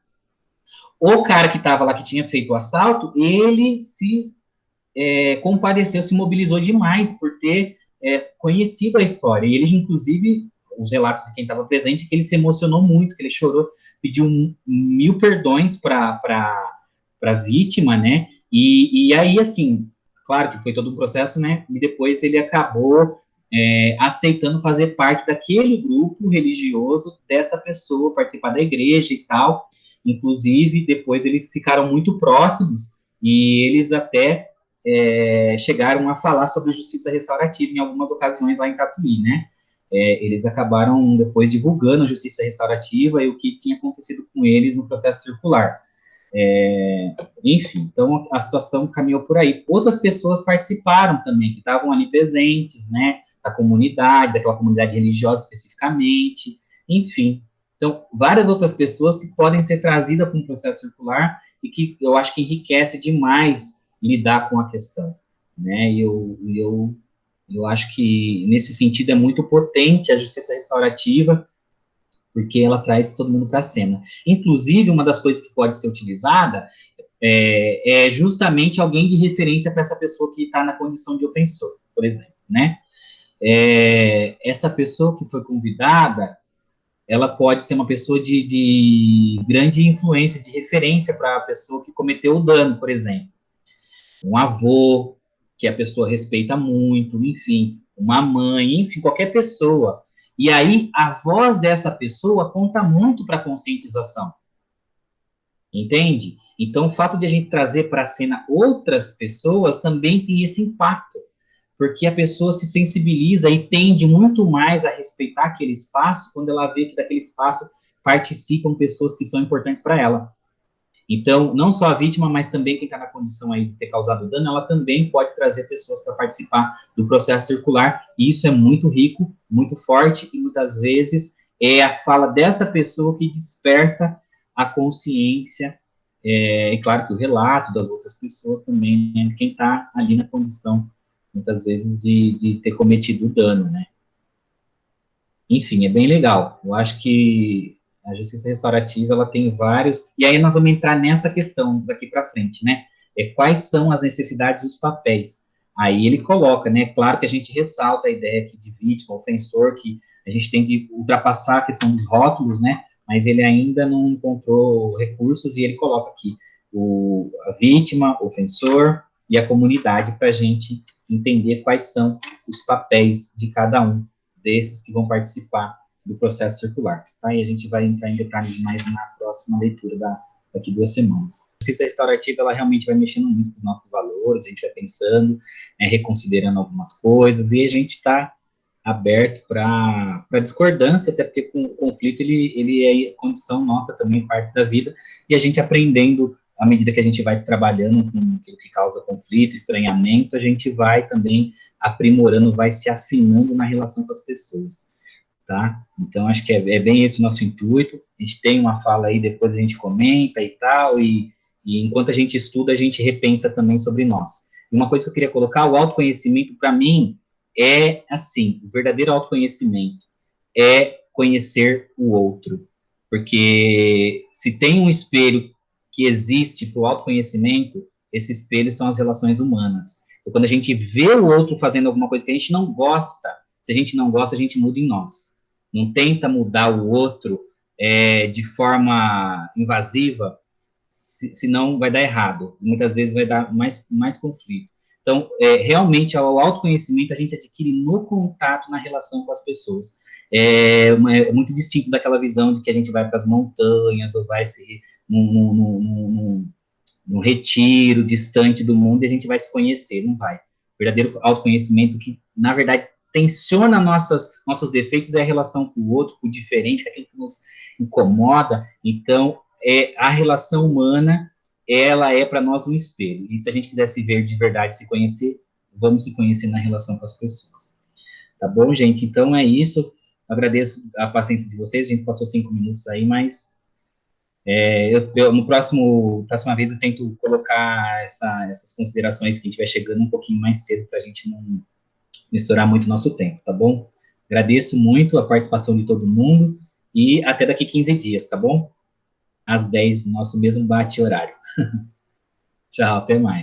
o cara que estava lá, que tinha feito o assalto, ele se compadeceu, se mobilizou demais por ter conhecido a história. E ele, inclusive, os relatos de quem estava presente, que ele se emocionou muito, que ele chorou, pediu 1000 perdões para a vítima, né? E aí, assim, claro que foi todo um processo, né? E depois ele acabou aceitando fazer parte daquele grupo religioso dessa pessoa, participar da igreja e tal. Inclusive, depois eles ficaram muito próximos e eles até chegaram a falar sobre justiça restaurativa em algumas ocasiões lá em Tatuí, né? Eles acabaram depois divulgando a justiça restaurativa e o que tinha acontecido com eles no processo circular. Enfim, então a situação caminhou por aí. Outras pessoas participaram também, que estavam ali presentes, né? Da comunidade, daquela comunidade religiosa especificamente, enfim. Então, várias outras pessoas que podem ser trazidas para um processo circular e que eu acho que enriquece demais lidar com a questão, né? E eu acho que, nesse sentido, é muito potente a justiça restaurativa, porque ela traz todo mundo para a cena. Inclusive, uma das coisas que pode ser utilizada é justamente alguém de referência para essa pessoa que está na condição de ofensor, por exemplo, né? Essa pessoa que foi convidada, ela pode ser uma pessoa de grande influência, de referência para a pessoa que cometeu o dano, por exemplo. Um avô, que a pessoa respeita muito, enfim, uma mãe, enfim, qualquer pessoa. E aí, a voz dessa pessoa conta muito para a conscientização. Entende? Então, o fato de a gente trazer para a cena outras pessoas também tem esse impacto, porque a pessoa se sensibiliza e tende muito mais a respeitar aquele espaço quando ela vê que daquele espaço participam pessoas que são importantes para ela. Então, não só a vítima, mas também quem está na condição aí de ter causado dano, ela também pode trazer pessoas para participar do processo circular, e isso é muito rico, muito forte, e muitas vezes é a fala dessa pessoa que desperta a consciência, e claro que o relato das outras pessoas também, né, de quem está ali na condição, muitas vezes, de ter cometido o dano, né. Enfim, é bem legal. Eu acho que a justiça restaurativa, ela tem vários, e aí nós vamos entrar nessa questão daqui para frente, né? Quais são as necessidades dos papéis? Aí ele coloca, né? Claro que a gente ressalta a ideia aqui de vítima, ofensor, que a gente tem que ultrapassar a questão dos rótulos, né? Mas ele ainda não encontrou recursos e ele coloca aqui a vítima, o ofensor e a comunidade para a gente entender quais são os papéis de cada um desses que vão participar do processo circular, tá? E a gente vai entrar em detalhes mais na próxima leitura daqui 2 semanas. A justiça restaurativa, ela realmente vai mexendo muito com os nossos valores, a gente vai pensando, reconsiderando algumas coisas, e a gente está aberto para discordância, até porque o conflito, ele é condição nossa também, parte da vida, e a gente aprendendo, à medida que a gente vai trabalhando com aquilo que causa conflito, estranhamento, a gente vai também aprimorando, vai se afinando na relação com as pessoas, tá? Então, acho que é bem esse o nosso intuito. A gente tem uma fala aí, depois a gente comenta e tal, e enquanto a gente estuda, a gente repensa também sobre nós. E uma coisa que eu queria colocar, o autoconhecimento, para mim, é assim, o verdadeiro autoconhecimento é conhecer o outro, porque se tem um espelho que existe para o autoconhecimento, esse espelho são as relações humanas. Quando a gente vê o outro fazendo alguma coisa que a gente não gosta, se a gente não gosta, a gente muda em nós. Não tenta mudar o outro de forma invasiva, senão vai dar errado. Muitas vezes vai dar mais conflito. Então, realmente, o autoconhecimento a gente adquire no contato, na relação com as pessoas. É muito distinto daquela visão de que a gente vai para as montanhas ou vai se num retiro distante do mundo e a gente vai se conhecer. Não vai. O verdadeiro autoconhecimento que, na verdade, tensiona nossos defeitos é a relação com o outro, com o diferente, com aquilo que nos incomoda. Então, a relação humana, ela é para nós um espelho. E se a gente quiser se ver de verdade, se conhecer, vamos se conhecer na relação com as pessoas. Tá bom, gente? Então, é isso. Agradeço a paciência de vocês. A gente passou 5 minutos aí, mas no próxima vez eu tento colocar essas considerações que a gente vai chegando um pouquinho mais cedo para a gente não estourar muito o nosso tempo, tá bom? Agradeço muito a participação de todo mundo e até daqui 15 dias, tá bom? Às 10, nosso mesmo bate-horário. Tchau, até mais.